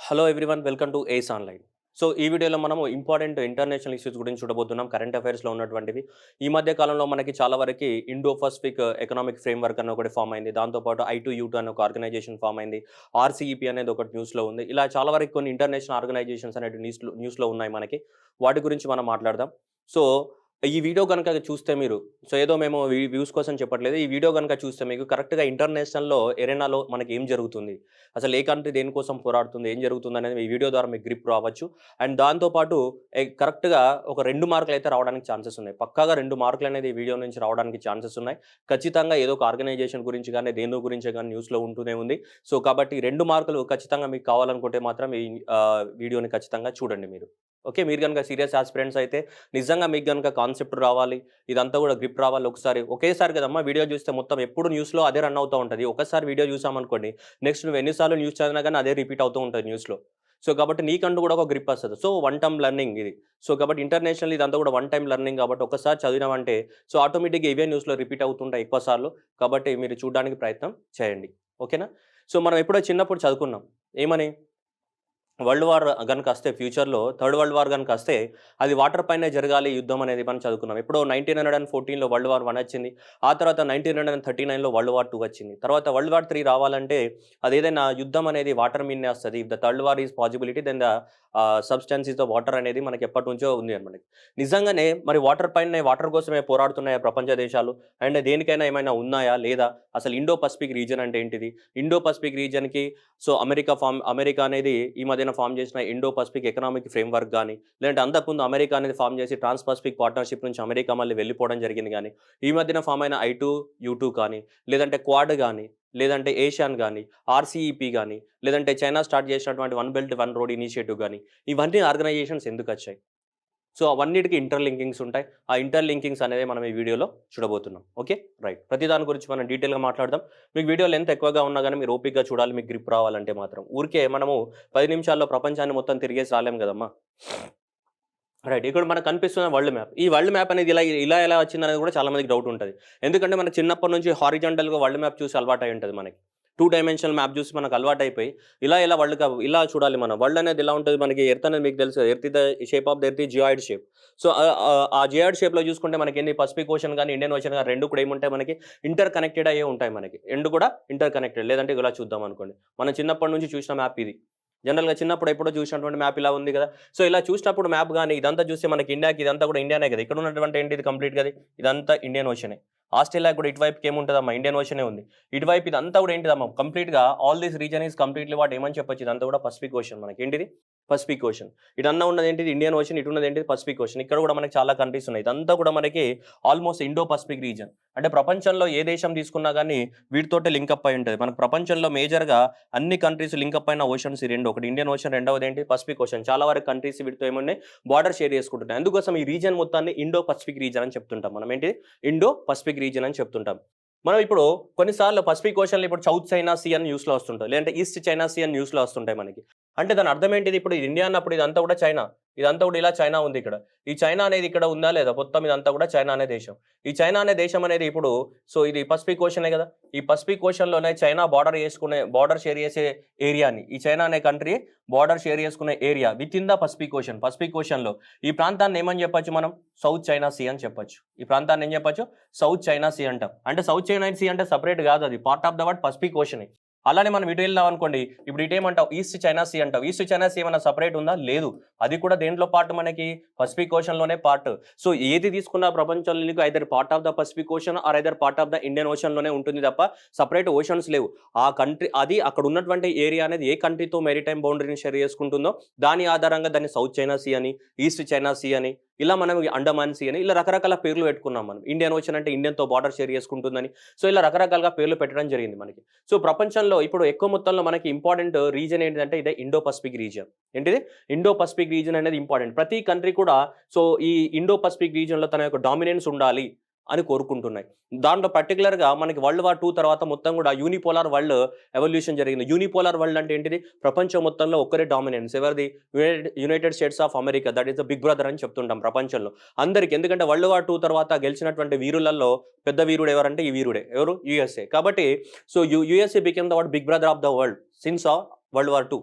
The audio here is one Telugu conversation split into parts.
Hello everyone welcome to ace online. So ఈ వీడియోలో మనము ఇంపార్టెంట్ ఇంటర్నేషనల్ ఇష్యూస్ గురించి చూడబోతున్నాం. కరెంట్ అఫైర్స్‌లో ఉన్నటువంటివి. ఈ మధ్య కాలంలో మనకి చాలా వరకి ఇండో పసిఫిక్ ఎకనామిక్ ఫ్రేమ్‌వర్క్ అని ఒకటి ఫార్మ్ అయింది. దాంతో పాటు ఐ2యూ2 అనే ఒక ఆర్గనైజేషన్ ఫార్మ్ అయింది. ఆర్‌సీఈపీ అనేది ఒకటి న్యూస్‌లో ఉంది. ఇలా చాలా వరకు కొన్ని ఇంటర్నేషనల్ ఆర్గనైజేషన్స్ అనేటివి న్యూస్‌లో ఉన్నాయి మనకి. వాటి గురించి మనం మాట్లాడదాం. సో ఈ వీడియో గనుక చూస్తే మీరు ఏదో మేము వ్యూస్ కోసం చెప్పట్లేదు. ఈ వీడియో గనుక చూస్తే మీకు కరెక్ట్‌గా ఇంటర్నేషనల్‌లో ఎరేనాలో మనకి ఏం జరుగుతుంది? అసలు ఏ కంట్రీ దేనికోసం పోరాడుతుంది? ఏం జరుగుతుందనేది ఈ వీడియో ద్వారా మీకు గ్రిప్ రావచ్చు. అండ్ దాంతో పాటు కరెక్ట్‌గా ఒక 2 మార్కులైతే రావడానికి ఛాన్సెస్ ఉన్నాయి. పక్కాగా 2 మార్కులనేది ఈ వీడియో నుంచి రావడానికి ఛాన్సెస్ ఉన్నాయి. ఖచ్చితంగా ఏదో ఒక ఆర్గనైజేషన్ గురించి గాని, దేని గురించో గాని న్యూస్‌లో ఉంటూనే ఉంది. సో కాబట్టి 2 మార్కులు ఖచ్చితంగా మీకు కావాలనుకుంటే మాత్రం ఈ వీడియోని ఖచ్చితంగా చూడండి మీరు. ఓకే. మీరు గనుక సీరియస్ యాస్పిరెంట్స్ అయితే నిజంగా మీకు గనుక కాన్సెప్ట్ రావాలి, ఇదంతా కూడా గ్రిప్ రావాలి ఒకేసారి కదమ్మా వీడియో చూస్తే మొత్తం ఎప్పుడు న్యూస్‌లో అదే రన్ అవుతా ఉంటది. ఒకసారి వీడియో చూసామనుకోండి, నెక్స్ట్ నువ్వు ఎన్ని సార్లు న్యూస్ చదివినా గాని అదే రిపీట్ అవుతూ ఉంటది న్యూస్‌లో. సో కాబట్టి నీకంటూ కూడా ఒక గ్రిప్ వస్తది. సో వన్ టైమ్ లెర్నింగ్ ఇది. సో కాబట్టి ఇంటర్నేషనల్ ఇదంతా కూడా వన్ టైమ్ లెర్నింగ్ కాబట్టి ఒకసారి చదివినామంటే సో ఆటోమేటిక్‌గా ఇవే న్యూస్‌లో రిపీట్ అవుతుంటాయి ఎక్కువ సార్లు. కాబట్టి మీరు చూడడానికి ప్రయత్నం చేయండి. ఓకేనా? సో మనం ఎప్పుడో చిన్నప్పుడు చదువుకున్నాం. ఏమని? వరల్డ్ వార్ గనుకొస్తే ఫ్యూచర్‌లో థర్డ్ వరల్డ్ వార్ గనుకొస్తే అది వాటర్ పైనే జరగాలి యుద్ధం అనేది మనం చదువుకున్నాం. ఎప్పుడో 1914లో వరల్డ్ వార్ 1 వచ్చింది. ఆ తర్వాత 1939లో వరల్డ్ వార్ 2 వచ్చింది. తర్వాత వరల్డ్ వార్ 3 రావాలంటే అదేదైనా యుద్ధం అనేది వాటర్ మీదనే వస్తది. If the third war is possibility then the substance is the water అనేది మనకి ఎప్పటినుంచో ఉంది మనకి. నిజంగానే మరి వాటర్ కోసమే పోరాడుతున్నాయా ప్రపంచ దేశాలు? అండ్ దేనికైనా ఏమైనా ఉన్నాయా? లేదా? అసలు ఇండో పసిఫిక్ రీజియన్ అంటే ఏంటిది? ఇండో పసిఫిక్ రీజియన్‌కి సో అమెరికా అనేది ఈ మధ్యన ఫార్మ్ చేసిన ఇండో పసిఫిక్ ఎకనామిక్ ఫ్రేమ్‌వర్క్ గాని, లేదంటే అంతకుముందు అమెరికా అనేది ఫార్మ్ చేసి ట్రాన్స్ పసిఫిక్ పార్ట్నర్‌షిప్ నుంచి అమెరికా మళ్ళీ వెళ్ళిపోవడం జరిగింది గాని, ఈ మధ్యన ఫార్మ్ అయిన ఐ2యూ2 కానీ, లేదంటే క్వాడ్ గాని, లేదంటే ఏషియాన్ గాని, ఆర్‌సీఈపీ గాని, లేదంటే చైనా స్టార్ట్ చేసినటువంటి one belt one road initiative గాని, ఇవన్నీ ఆర్గనైజేషన్స్ ఎందుకొచ్చాయి? సో అవన్నిటికి ఇంటర్‌లింకింగ్స్ ఉంటాయి. ఆ ఇంటర్‌లింకింగ్స్ అనేది మనం ఈ వీడియోలో చూడబోతున్నాం. ఓకే. రైట్. ప్రతి దాని గురించి మనం డీటెయిల్‌గా మాట్లాడదాం. మీకు వీడియో లెంత్ ఎక్కువగా ఉన్నా గాని మీరు ఓపికగా చూడాలి. మీకు గ్రిప్ రావాలంటే మాత్రం. ఊరికే మనము 10 నిమిషాల్లో ప్రపంచాన్ని మొత్తం తిరిగేసి రాలేం గదమ్మా! రైట్. ఇక్కడ మనకు కనిపిస్తున్న వరల్డ్ మ్యాప్. ఈ వరల్డ్ మ్యాప్ అనేది ఇలా ఎలా వచ్చిందనేది కూడా చాలా మందికి డౌట్ ఉంటది. ఎందుకంటే మనకు చిన్నప్పటి నుంచి హారిజాంటల్‌గా వరల్డ్ మ్యాప్ చూసి అలవాటై ఉంటది మనకి. 2 డైమెన్షనల్ మ్యాప్ చూసి మనకు అలవాటైపోయి ఇలా ఇలా చూడాలి మనం. వరల్డ్ అనేది ఎలా ఉంటది మనకి ఎర్త్ అనేది మీకు తెలుసు. Earth is the shape of the earth is geoid shape. So ఆ జియాయిడ్ షేప్‌లో చూసుకుంటే మనకేంది పసిఫిక్ ఓషన్ గాని, ఇండియన్ ఓషన్ గాని 2 కూడా ఏముంటాయి మనకి ఇంటర్ కనెక్టెడ్ అయ్యే ఉంటాయి మనకి. 2 కూడా ఇంటర్ కనెక్టెడ్. లేదంటే ఇలా చూద్దాం అనుకోండి. మనం చిన్నప్పటి నుంచి చూసిన మ్యాప్ ఇది. జనరల్‌గా చిన్నప్పుడు ఎప్పుడో చూసినటువంటి మ్యాప్ ఇలా ఉంది గదా! సో, ఇలా చూసినప్పుడు మ్యాప్ గాని ఇదంతా చూస్తే మనకి ఇండియాకి ఇదంతా కూడా ఇండియానే గదా! ఇక్కడ ఉన్నటువంటి ఏంటిది కంప్లీట్‌గా ఇదంతా ఇండియన్ ఓషనే. ఆస్ట్రేలియాకి కూడా ఇటువైపుకి ఏముంటదమ్మా ఇండియన్ ఓషనే ఉంది. ఇటువైపు ఇదంతా కూడా ఏంటిదమ్మా కంప్లీట్‌గా all this region is completely what ఏమని చెప్పొచ్చు ఇదంతా కూడా పసిఫిక్ ఓషన్ మనకి. ఏంటిది? Pacific ocean. ఇటన్నా ఉన్నది ఏంటిది ఇండియన్ ఓషన్, ఇటున్నది ఏంటిది పసిఫిక్ ఓషన్. ఇక్కడ కూడా మనకి చాలా కంట్రీస్ ఉన్నాయి. ఇదంతా కూడా మనకి ఆల్‌మోస్ట్ ఇండో పసిఫిక్ రీజియన్. అంటే ప్రపంచంలో ఏ దేశం తీసుకున్నా గాని వీటితోటే లింకప్ అయి ఉంటది. మనకు ప్రపంచంలో మేజర్‌గా అన్ని కంట్రీస్ లింకప్ అయిన ఓషన్స్ ఈ 2. ఒకటి ఇండియన్ ఓషన్, రెండవది ఏంటి పసిఫిక్ ఓషన్. చాలా వరకు కంట్రీస్ వీటితో ఏమున్నాయి బోర్డర్ షేర్ చేసుకుంటున్నాయి. అందుకోసం ఈ రీజియన్ మొత్తాన్ని ఇండో పసిఫిక్ రీజియన్ అని చెప్తుంటాం. మనం ఏంటిది ఇండో పసిఫిక్ రీజియన్ అని చెప్తుంటాం. మనం ఇప్పుడు కొన్నిసార్లు పసిఫిక్ ఓషన్‌లో ఇప్పుడు సౌత్ చైనా సీ అని న్యూస్‌లో వస్తుంటది. లేదంటే ఈస్ట్ చైనా సీ అని న్యూస్‌లో వస్తుంటాయి మనకి. అంటే దాని అర్థం ఏంటిది? ఇప్పుడు ఇండియా అన్నప్పుడు ఇదంతా కూడా చైనా. ఇదంతా కూడా ఇలా చైనా ఉంది ఇక్కడ. ఈ చైనా అనేది ఇక్కడ ఉందా లేదా? మొత్తం ఇదంతా కూడా చైనా అనే దేశం. ఈ చైనా అనే దేశం అనేది ఇప్పుడు సో ఇది పసిఫిక్ ఓషనే కదా! ఈ పసిఫిక్ ఓషన్‌లోనే చైనా బోర్డర్ షేర్ చేసే ఏరియాని ఈ చైనా అనే కంట్రీ బోర్డర్ షేర్ చేసుకునే area within the Pacific Ocean. Pacific ఓషన్‌లో ఈ ప్రాంతాన్ని ఏమని చెప్పొచ్చు మనం? సౌత్ చైనా సీ అని చెప్పొచ్చు. ఈ ప్రాంతాన్ని ఏం చెప్పొచ్చు? సౌత్ చైనా సీ అంటాం. అంటే సౌత్ చైనా సీ అంటే సెపరేట్ కాదు అది. Part of the what Pacific ఓషనే. అలానే మనం ఇటు వెళ్ళాం అనుకోండి. ఇప్పుడు ఇటేమంటావు? ఈస్ట్ చైనా సీ అంటావు. ఈస్ట్ చైనా సీ ఏమన్నా సెపరేట్ ఉందా? లేదు. అది కూడా దేంట్లో పార్ట్ మనకి పసిఫిక్ ఓషన్‌లోనే పార్ట్. సో ఏది తీసుకున్నా ప్రపంచంలో నీకు either part of the Pacific Ocean or either part of the Indian ఓషన్‌లోనే ఉంటుంది తప్ప సెపరేట్ ఓషన్స్ లేవు. ఆ కంట్రీ అది అక్కడ ఉన్నటువంటి ఏరియా అనేది ఏ కంట్రీతో మెరిటైమ్ బౌండరీని షేర్ చేసుకుంటుందో దాని ఆధారంగా దాన్ని సౌత్ చైనా సీ అని, ఈస్ట్ చైనా సీ అని ఇలా మనం అండమాన్ సీ అని ఇలా రకరకాల పేర్లు పెట్టుకున్నాం మనం. ఇండియన్ ఓషన్ అంటే ఇండియన్‌తో బోర్డర్ షేర్ చేసుకుంటుందని. సో ఇలా రకరకాలుగా పేర్లు పెట్టడం జరిగింది మనకి. సో ప్రపంచంలో ఇప్పుడు ఎక్కువ మొత్తంలో మనకి ఇంపార్టెంట్ రీజియన్ ఏంటిదంటే ఇదే ఇండో పసిఫిక్ రీజియన్. ఏంటిది? ఇండో పసిఫిక్ రీజియన్ అనేది ఇంపార్టెంట్. ప్రతి కంట్రీ కూడా సో ఈ ఇండో పసిఫిక్ రీజియన్‌లో తన యొక్క డామినెన్స్ ఉండాలి అని కోరుకుంటున్నాయి. దాంట్లో పర్టిక్యులర్‌గా మనకి వరల్డ్ వార్ 2 తర్వాత మొత్తం కూడా యూనిపోలార్ వరల్డ్ ఎవల్యూషన్ జరిగింది. యూనిపోలార్ వరల్డ్ అంటే ఏంటిది? ప్రపంచం మొత్తంలో ఒక్కరే డామినెన్స్. ఎవరిది? United States of America that is the big brother అని చెప్తుంటాం ప్రపంచంలో. అందరికి ఎందుకంటే వరల్డ్ వార్ 2 తర్వాత గెలిచినటువంటి వీరులలో పెద్ద వీరుడు ఎవరంటే ఈ వీరుడే. ఎవరు? యూఎస్ఏ. కాబట్టి so USA became the what big brother of the world since world war 2.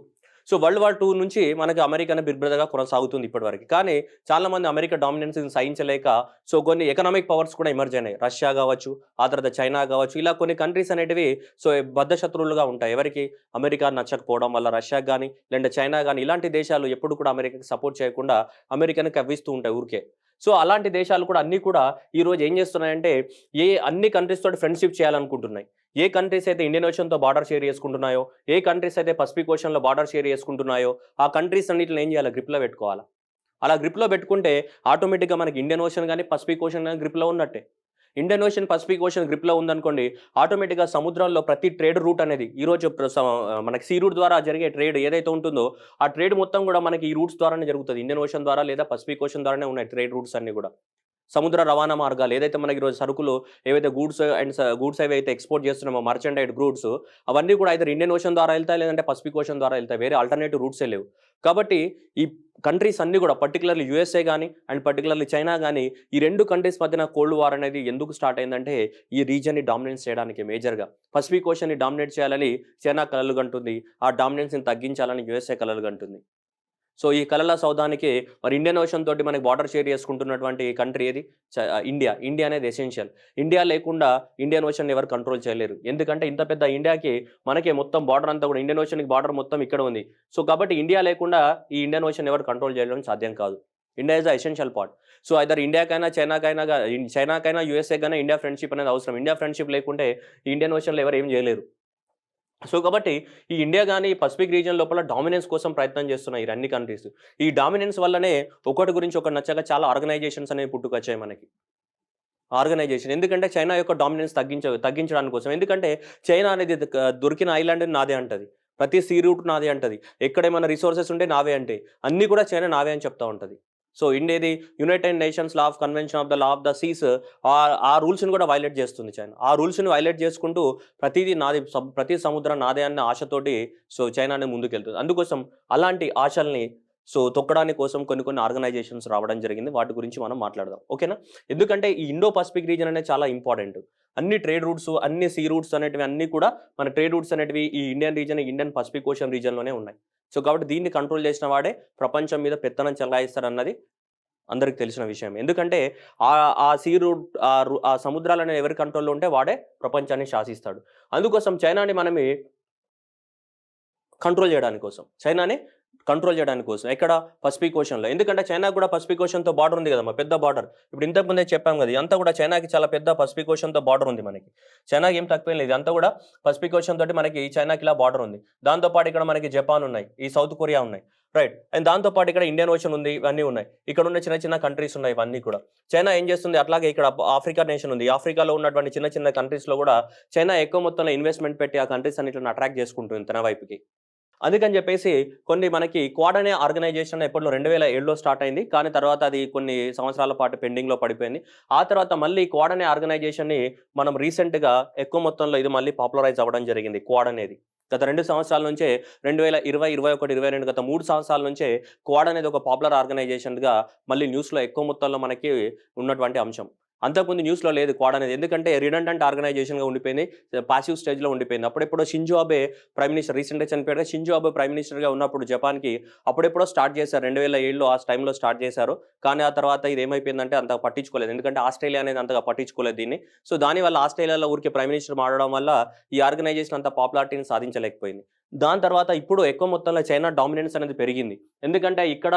So world war 2 నుంచి మనకి అమెరికానే బిగ్ బ్రదర్‌గా కొనసాగుతుంది ఇప్పటివరకు. కానీ చాలామంది అమెరికా డామినెన్స్‌ని సహించలేక సో కొన్ని ఎకనామిక్ పవర్స్ కూడా ఎమర్జ్ అయినాయి. రష్యా గావచ్చు, ఆ తర్వాత చైనా గావచ్చు, ఇలా కొన్ని కంట్రీస్ అనేటివి సో బద్ధ శత్రువులుగా ఉంటాయి. ఎవరికి? అమెరికా నచ్చకపోవడం వల్ల రష్యాకి గాని, లేదంటే చైనా గాని ఇలాంటి దేశాలు ఎప్పుడు కూడా అమెరికాకి సపోర్ట్ చేయకుండా అమెరికాని కవ్విస్తూ ఉంటాయి ఊరికే. సో అలాంటి దేశాలు కూడా అన్నీ కూడా ఈరోజు ఏం చేస్తున్నాయంటే అన్ని కంట్రీస్ తోటి ఫ్రెండ్‌షిప్ చేయాలనుకుంటున్నాయి. ఏ కంట్రీస్ అయితే ఇండియన్ ఓషన్‌తో బార్డర్ షేర్ చేసుకుంటున్నాయో, ఏ కంట్రీస్ అయితే పసిఫిక్ ఓషన్‌లో బార్డర్ షేర్ చేసుకుంటున్నాయో, ఆ కంట్రీస్ అన్నిటిని ఏం చేయాలి? గ్రిప్‌లో పెట్టుకోవాలా. అలా గ్రిప్‌లో పెట్టుకుంటే ఆటోమేటిక్‌గా మనకి ఇండియన్ ఓషన్ గాని, పసిఫిక్ ఓషన్ గాని గ్రిప్‌లో ఉన్నట్టే. ఇండియన్ ఓషన్, పసిఫిక్ ఓషన్ గ్రిప్‌లో ఉందనుకోండి, ఆటోమేటిక్‌గా సముద్రంలో ప్రతి ట్రేడ్ రూట్ అనేది ఈరోజు మనకి సీ రూట్ ద్వారా జరిగే ట్రేడ్ ఏదైతే ఉంటుందో, ఆ ట్రేడ్ మొత్తం కూడా మనకి ఈ రూట్స్ ద్వారానే జరుగుతది. ఇండియన్ ఓషన్ ద్వారా లేదా పసిఫిక్ ఓషన్ ద్వారానే ఉన్నాయి ట్రేడ్ రూట్స్ అన్నీ కూడా. సముద్ర రవాణా మార్గాలు ఏదైతే మనకి ఈరోజు సరుకులు ఏవైతే గూడ్స్ ఏవైతే ఎక్స్‌పోర్ట్ చేస్తున్నామో మర్చెండైజ్ గూడ్స్ అవన్నీ కూడా ఐదర్ ఇండియన్ ఓషన్ ద్వారా ఎళ్తాయి లేదంటే పసిఫిక్ ఓషన్ ద్వారా ఎళ్తాయి. వేరే ఆల్టర్‌నేటివ్ రూట్సే లేవు. కాబట్టి ఈ కంట్రీస్ అన్నీ కూడా పర్టిక్యులర్‌లీ యూఎస్ఏ గాని అండ్ పర్టిక్యులర్‌లీ చైనా గాని ఈ 2 కంట్రీస్ మధ్యన కోల్డ్ వార్ అనేది ఎందుకు స్టార్ట్ అయిందంటే ఈ రీజియన్‌ని డామినేట్ చేయడానికి మేజర్‌గా. పసిఫిక్ ఓషన్‌ని డామినేట్ చేయాలని చైనా కలలు కంటుంది. ఆ డామినెన్స్‌ని తగ్గించాలని యూఎస్ఏ కలలు కంటుంది. సో ఈ కలల సౌధానికి మరి ఇండియన్ ఓషన్ తోటి మనకి బార్డర్ షేర్ చేసుకుంటున్నటువంటి కంట్రీ ఏది? ఇండియా. ఇండియా అనేది ఎసెన్షియల్. ఇండియా లేకుండా ఇండియన్ ఓషన్‌ని ఎవరు కంట్రోల్ చేయలేరు. ఎందుకంటే ఇంత పెద్ద ఇండియాకి మనకి మొత్తం బార్డర్ అంతా కూడా ఇండియన్ ఓషన్‌కి బార్డర్ మొత్తం ఇక్కడ ఉంది. సో కాబట్టి ఇండియా లేకుండా ఈ ఇండియన్ ఓషన్ ఎవరు కంట్రోల్ చేయడం సాధ్యం కాదు. India is the essential part. So either ఇండియాకైనా, చైనాకైనా, యూఎస్ఏకైనా ఇండియా ఫ్రెండ్‌షిప్ అనేది అవసరం. ఇండియా ఫ్రెండ్‌షిప్ లేకుంటే ఈ ఇండియన్ ఓషన్‌లో ఎవరు ఏం చేయలేరు. సో కాబట్టి ఈ ఇండియా గాని, పసిఫిక్ రీజియన్ లోపల డామినెన్స్ కోసం ప్రయత్నం చేస్తున్నాయి ఈ అన్ని కంట్రీస్. ఈ డామినెన్స్ వల్లనే ఒకటి గురించి ఒకటి నచ్చక చాలా ఆర్గనైజేషన్స్ అనేవి పుట్టుకొచ్చాయి మనకి. ఆర్గనైజేషన్ ఎందుకంటే చైనా యొక్క డామినెన్స్ తగ్గించడానికి కోసం. ఎందుకంటే చైనా అనేది దొరికిన ఐలాండ్ నాదే అంటది. ప్రతి సీ రూట్ నాదే అంటది. ఎక్కడేమన్నా రిసోర్సెస్ ఉంటే నావే అంటాయి. అన్నీ కూడా చైనా నావే అని చెప్తా ఉంటది. సో ఇండియాది United Nations law of convention of the law of the seas ఆ రూల్స్‌ని కూడా వయలేట్ చేస్తుంది చైనా. ఆ రూల్స్‌ని వయలేట్ చేసుకుంటూ ప్రతీదీ నాది ప్రతి సముద్రం నాదే అన్న ఆశతోటి సో చైనా అనేది ముందుకెళ్తుంది. అందుకోసం అలాంటి ఆశల్ని సో తొక్కడానికి కోసం కొన్ని ఆర్గనైజేషన్స్ రావడం జరిగింది. వాటి గురించి మనం మాట్లాడదాం. ఓకేనా? ఎందుకంటే ఈ ఇండో పసిఫిక్ రీజియన్ అనేది చాలా ఇంపార్టెంట్. అన్ని ట్రేడ్ రూట్స్, అన్ని సీ రూట్స్ అనేటివి అన్నీ కూడా మన ట్రేడ్ రూట్స్ అనేటివి ఈ ఇండియన్ పసిఫిక్ ఓషన్ రీజియన్‌లోనే ఉన్నాయి. సో కాబట్టి దీన్ని కంట్రోల్ చేసిన వాడే ప్రపంచం మీద పెత్తనం చెలాయిస్తారన్నది అందరికి తెలిసిన విషయమే. ఎందుకంటే ఆ సీ రూట్ ఆ సముద్రాలనేవి ఎవరి కంట్రోల్‌లో ఉంటే వాడే ప్రపంచాన్ని శాసిస్తాడు. అందుకోసం చైనాని కంట్రోల్ చేయడానికి కోసం. ఎక్కడ? పసిఫిక్ ఓషన్‌లో. ఎందుకంటే చైనాకు కూడా పసిఫిక్ ఓషన్‌తో బార్డర్ ఉంది కదమ్మా! పెద్ద బార్డర్. ఇప్పుడు ఇంతకు ముందే చెప్పాం కదా! ఇదంతా కూడా చైనాకి చాలా పెద్ద పసిఫిక్ ఓషన్‌తో బార్డర్ ఉంది మనకి. చైనాకి ఏం తక్కువేం లేదు. ఇదంతా కూడా పసిఫిక్ ఓషన్ తోటి మనకి చైనాకి ఇలా బార్డర్ ఉంది. దాంతో పాటు ఇక్కడ మనకి జపాన్ ఉన్నాయి. ఈ సౌత్ కొరియా ఉన్నాయి. రైట్. అండ్ దాంతో పాటు ఇక్కడ ఇండియన్ ఓషన్ ఉంది. ఇవన్నీ ఉన్నాయి. ఇక్కడ ఉన్న చిన్న కంట్రీస్ ఉన్నాయి ఇవన్నీ కూడా. చైనా ఏం చేస్తుంది? అట్లాగే ఇక్కడ ఆఫ్రికా నేషన్ ఉంది. ఆఫ్రికాలో ఉన్నటువంటి చిన్న కంట్రీస్‌లో కూడా చైనా ఎక్కువ మొత్తంలో ఇన్వెస్ట్‌మెంట్ పెట్టి ఆ కంట్రీస్ అన్నిటిని అట్రాక్ట్ చేసుకుంటుంది తన వైపుకి. అందుకని జెప్పేసి కొన్ని మనకి క్వాడ్ అనే ఆర్గనైజేషన్ ఎప్పట్లో 2007లో స్టార్ట్ అయింది. కానీ తర్వాత అది కొన్ని సంవత్సరాల పాటు పెండింగ్‌లో పడిపోయింది. ఆ తర్వాత మళ్ళీ క్వాడ్ అనే ఆర్గనైజేషన్‌ని మనం రీసెంట్‌గా ఎక్కువ మొత్తంలో ఇది మళ్ళీ పాపులరైజ్ అవ్వడం జరిగింది క్వాడ్ అనేది. గత 2 సంవత్సరాల నుంచే 2020, 21, 22 గత 3 సంవత్సరాల నుంచే క్వాడ్ అనేది ఒక పాపులర్ ఆర్గనైజేషన్‌గా మళ్ళీ న్యూస్‌లో ఎక్కువ మొత్తంలో మనకి ఉన్నటువంటి అంశం. అంతకుముందు న్యూస్‌లో లేదు క్వాడ్ అనేది. ఎందుకంటే రిడెండెంట్ ఆర్గనైజేషన్‌గా ఉండిపోయింది. పాసివ్ స్టేజ్‌లో ఉండిపోయింది. అప్పుడెప్పుడో షింజో అబే ప్రైమ్ మినిస్టర్ రీసెంట్‌గా చనిపోయాడు. షింజో అబే ప్రైమ్ మినిస్టర్‌గా ఉన్నప్పుడు జపాన్‌కి అప్పుడెప్పుడో స్టార్ట్ చేశారు. 2007లో ఆ టైంలో స్టార్ట్ చేశారు. కానీ ఆ తర్వాత ఇది ఏమైపోయిందంటే అంతగా పట్టించుకోలేదు. ఎందుకంటే ఆస్ట్రేలియా అనేది అంతగా పట్టించుకోలేదు దీన్ని. సో దానివల్ల ఆస్ట్రేలియాలో ఊరికే ప్రైమ్ మినిస్టర్ మారడం వల్ల ఈ ఆర్గనైజేషన్ అంత పాపులారిటీని సాధించలేకపోయింది. దాని తర్వాత ఇప్పుడు ఎక్కువ మొత్తంలో చైనా డామినెన్స్ అనేది పెరిగింది. ఎందుకంటే ఇక్కడ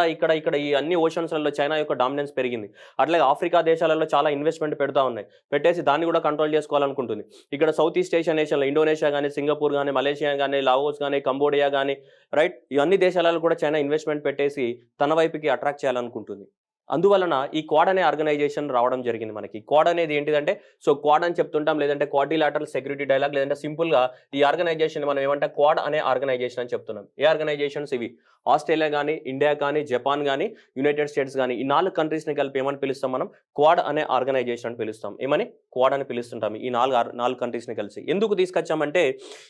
ఈ అన్ని ఓషన్స్‌లలో చైనా యొక్క డామినెన్స్ పెరిగింది. అట్లాగే ఆఫ్రికా దేశాలలో చాలా ఇన్వెస్ట్‌మెంట్ పెడతా ఉన్నాయి. పెట్టేసి దాన్ని కూడా కంట్రోల్ చేసుకోవాలనుకుంటుంది. ఇక్కడ సౌత్ ఈస్ట్ ఏషియా నేషన్‌లో ఇండోనేషియా గాని, సింగపూర్ గాని, మలేషియా గాని, లావోస్ గాని, కంబోడియా గాని రైట్? ఈ అన్ని దేశాలలో కూడా చైనా ఇన్వెస్ట్‌మెంట్ పెట్టేసి తన వైపుకి అట్రాక్ట్ చేయాలనుకుంటుంది. అందువలన ఈ క్వాడ్ అనే ఆర్గనైజేషన్ రావడం జరిగింది మనకి. క్వాడ్ అనేది ఏంటిదంటే సో క్వాడ్ అని చెప్తుంటాం. లేదంటే క్వాడ్రిలాటరల్ సెక్యూరిటీ డైలాగ్ లేదంటే సింపుల్‌గా ఈ ఆర్గనైజేషన్ మనం ఏమంటాం క్వాడ్ అనే ఆర్గనైజేషన్ అని చెప్తున్నాం. ఏ ఆర్గనైజేషన్స్ ఇవి? ఆస్ట్రేలియా గాని, ఇండియా కానీ, జపాన్ గాని, యునైటెడ్ స్టేట్స్ గాని ఈ 4 కంట్రీస్‌ని కలిపి ఏమని పిలుస్తాం మనం? క్వాడ్ అనే ఆర్గనైజేషన్ అని పిలుస్తాం. ఏమని? క్వాడ్ అని పిలుస్తుంటాం. ఈ 4 కంట్రీస్‌ని కలిసి. ఎందుకు తీసుకొచ్చామంటే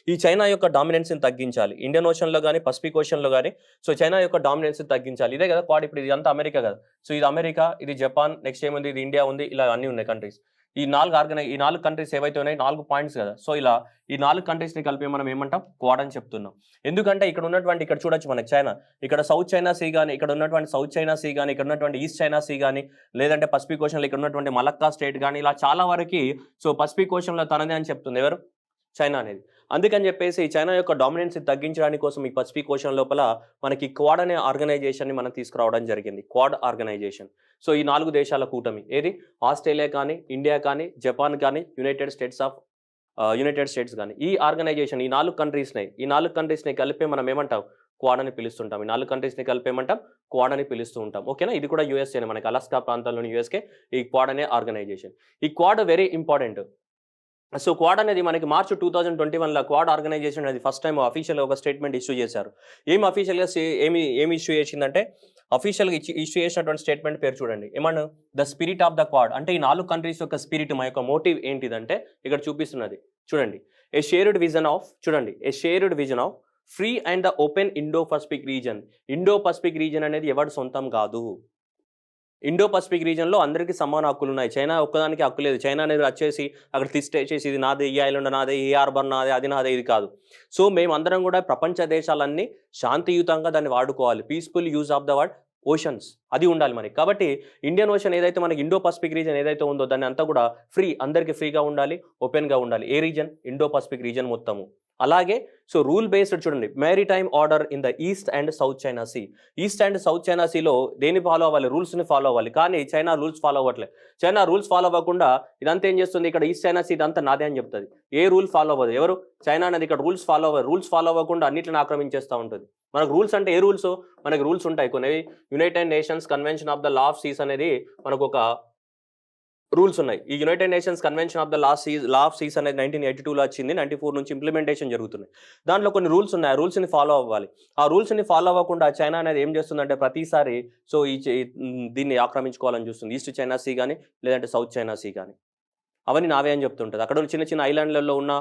ఈ చైనా యొక్క డామినెన్స్‌ని తగ్గించాలి. ఇండియన్ ఓషన్‌లో గాని, పసిఫిక్ ఓషన్‌లో గాని సో చైనా యొక్క డామినెన్స్‌ని తగ్గించాలి. ఇదే కదా క్వాడ్ ఇప్పుడు ఇదంతా అమెరికా కదా! సో ఇది అమెరికా, ఇది జపాన్, నెక్స్ట్ ఏముంది? ఇది ఇండియా ఉంది. ఇలా అన్నీ ఉన్నాయి కంట్రీస్. ఈ 4 కంట్రీస్ ఏవైతే ఉన్నాయో 4 పాయింట్స్ కదా! సో, ఇలా ఈ 4 కంట్రీస్‌ని కలిపి మనం ఏమంటాం? క్వాడ్ అని చెప్తున్నాం. ఎందుకంటే ఇక్కడ చూడొచ్చు మనకి చైనా. ఇక్కడ సౌత్ చైనా సీ గాని, ఇక్కడ ఉన్నటువంటి సౌత్ చైనా సీ గాని, ఇక్కడ ఉన్నటువంటి ఈస్ట్ చైనా సీ గాని, లేదంటే పసిఫిక్ ఓషన్‌లో ఇక్కడ ఉన్నటువంటి మలక్కా స్టేట్ గాని, ఇలా చాలా వరకి సో, పసిఫిక్ ఓషన్‌లో తనదే అని చెప్తుంది. ఎవరు? చైనా అనేది. అందుకని చెప్పేసి చైనా యొక్క డామినెన్స్‌ని తగ్గించడానికి కోసం ఈ పసిఫిక్ ఓషన్ లోపల మనకి క్వాడ్ అనే ఆర్గనైజేషన్‌ని మనం తీసుకురావడం జరిగింది. Quad organisation. సో, ఈ 4 దేశాల కూటమి. ఏది? ఆస్ట్రేలియా కానీ, ఇండియా కానీ, జపాన్ కానీ, యునైటెడ్ స్టేట్స్ గాని. ఈ ఆర్గనైజేషన్ ఈ 4 కంట్రీస్‌ని కలిపి మనం ఏమంటాం? క్వాడ్ అని పిలుస్తుంటాం. ఈ 4 కంట్రీస్‌ని కలిపి ఏమంటాం? క్వాడ్ అని పిలుస్తూ ఉంటాం. ఓకేనా? ఇది కూడా యూఎస్ఏనే మనకి అలాస్కా ప్రాంతంలోని యూఎస్‌కే ఈ క్వాడ్ అనే ఆర్గనైజేషన్. ఈ quad very important. So, quad అనేది మనకి మార్చ్ 2021లో క్వాడ్ ఆర్గనైజేషన్ అనేది ఫస్ట్ టైమ్ అఫీషియల్‌గా ఒక స్టేట్మెంట్ ఇష్యూ చేశారు. ఏమి ఇష్యూ చేసిందంటే అఫీషియల్‌గా ఇష్యూ చేసినటువంటి స్టేట్మెంట్ పేరు చూడండి. ఏమన్నారు? The spirit of the quad. అంటే ఈ 4 కంట్రీస్ యొక్క స్పిరిట్ మా యొక్క మోటివ్ ఏంటిదంటే ఇక్కడ చూపిస్తున్నది. చూడండి. A shared vision of free and the open Indo Pacific region. Indo Pacific region అనేది ఎవరి సొంతం కాదు. ఇండో పసిఫిక్ రీజియన్‌లో అందరికీ సమాన హక్కులున్నాయి. చైనా ఒక్కదానికి హక్కు లేదు. చైనా అనేది వచ్చేసి అక్కడ చేసి ఇది నాదే, ఈ ఐలాండ్ నాదే, ఈ హార్బర్ నాదే, అది నాదే, ఇది కాదు. సో, మేమందరం కూడా ప్రపంచ దేశాలన్నీ శాంతియుతంగా దాన్ని వాడుకోవాలి. Peaceful use of the word oceans అది ఉండాలి మనకి. కాబట్టి ఇండియన్ ఓషన్ ఏదైతే మనకి ఇండో పసిఫిక్ రీజియన్ ఏదైతే ఉందో దాన్ని అంతా కూడా అందరికి ఫ్రీగా ఉండాలి, ఓపెన్‌గా ఉండాలి. ఏ రీజియన్? ఇండో పసిఫిక్ రీజియన్ మొత్తము. అలాగే సో, రూల్ బేస్డ్ చూడండి. Maritime order in the East and South China Sea. East and South China సీలో దేన్ని ఫాలో అవ్వాలి? రూల్స్‌ని ఫాలో అవ్వాలి. కానీ చైనా రూల్స్ ఫాలో అవ్వట్లేదు. చైనా రూల్స్ ఫాలో అవ్వకుండా ఇదంతా ఏం చేస్తుంది? ఇక్కడ ఈస్ట్ చైనా సీ ఇదంతా నాదే అని చెప్తది. ఏ రూల్ ఫాలో అవ్వదు. ఎవరు? చైనా అనేది ఇక్కడ రూల్స్ ఫాలో అవ్వదు. రూల్స్ ఫాలో అవ్వకుండా అన్నిటిని ఆక్రమించేస్తా ఉంటుంది. మనకు రూల్స్ అంటే ఏ రూల్స్? మనకు రూల్స్ ఉంటాయి కొన్ని. United Nations convention of the law of seas అనేది మనకొక రూల్స్ ఉన్నాయి. ఈ United Nations convention of the law of seas అనేది 1982లో వచ్చింది. 94 నుంచి ఇంప్లిమెంటేషన్ జరుగుతున్నాయి. దాంట్లో కొన్ని రూల్స్ ఉన్నాయి. ఆ రూల్స్‌ని ఫాలో అవ్వాలి. ఆ రూల్స్‌ని ఫాలో అవ్వకుండా చైనా అనేది ఏం చేస్తుందంటే ప్రతిసారి సో, దీన్ని ఆక్రమించుకోవాలని చూస్తుంది. ఈస్ట్ చైనా సీ గాని, లేదంటే సౌత్ చైనా సీ గాని. అవన్నీ నావే అని చెప్తుంటది. అక్కడ ఉన్న చిన్న చిన్న ఐలాండ్‌లలో ఉన్న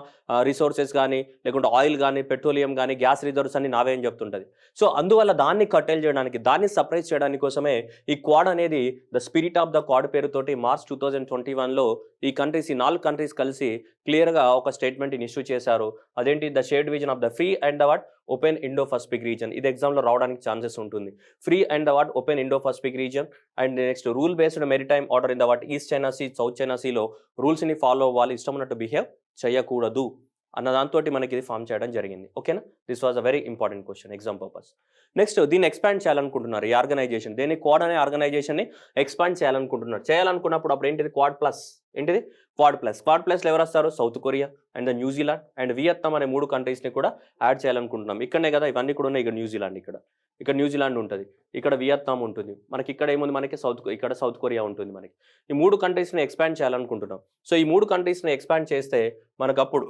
రిసోర్సెస్ గాని, లేకుంటే ఆయిల్ గాని, పెట్రోలియం గాని, గ్యాస్ రిజర్వ్స్ అన్నీ నావే అని చెప్తుంటది. సో, అందువల్ల దాన్ని కట్టెల్ చేయడానికి, దాన్ని సప్రెస్ చేయడానికి కోసమే ఈ క్వాడ్ అనేది the spirit of the quad పేరుతోటి మార్చ్ 2021లో ఈ 4 కంట్రీస్ కలిసి క్లియర్‌గా ఒక స్టేట్మెంట్‌ని ఇష్యూ చేశారు. అదేంటి? The shared vision of the free and the open Indo Pacific region. ఇది ఎగ్జామ్‌లో రావడానికి ఛాన్సెస్ ఉంటుంది. Free and the open Indo Pacific region and next rule based maritime order in the East China Sea, South China సీలో రూల్స్‌ని ఫాలో అవ్వాలి. ఇష్టం ఉన్నట్టు బిహేవ్ చేయకూడదు అన్న దాంతోటి మనకి ఇది ఫార్మ్ చేయడం జరిగింది. ఓకేనా? This was a very important question exam purpose. Next దీన్ని ఎక్స్పాండ్ చేయాలనుకుంటున్నారు ఈ ఆర్గనైజేషన్. దీన్ని క్వాడ్ అనే ఆర్గనైజేషన్‌ని ఎక్స్పాండ్ చేయాలనుకుంటున్నారు. చేయాలనుకున్నప్పుడు అప్పుడు ఏంటిది? Quad plus. ఏంటిది? Quad plus. క్వాడ్ ప్లస్‌లో ఎవరొస్తారు? South Korea and New Zealand and Vietnam అనే 3 కంట్రీస్‌ని కూడా యాడ్ చేయాలనుకుంటున్నాం. ఇక్కడనే కదా ఇవన్నీ కూడా ఉన్నాయి. ఇక్కడ న్యూజిలాండ్ ఇక్కడ న్యూజిలాండ్ ఉంటది. ఇక్కడ వియత్నాం ఉంటుంది. మనకి ఇక్కడ ఏముంది? మనకి ఇక్కడ సౌత్ కొరియా ఉంటుంది మనకి. ఈ 3 కంట్రీస్‌ని ఎక్స్పాండ్ చేయాలనుకుంటున్నాం. సో, ఈ 3 కంట్రీస్‌ని ఎక్స్పాండ్ చేస్తే మనకప్పుడు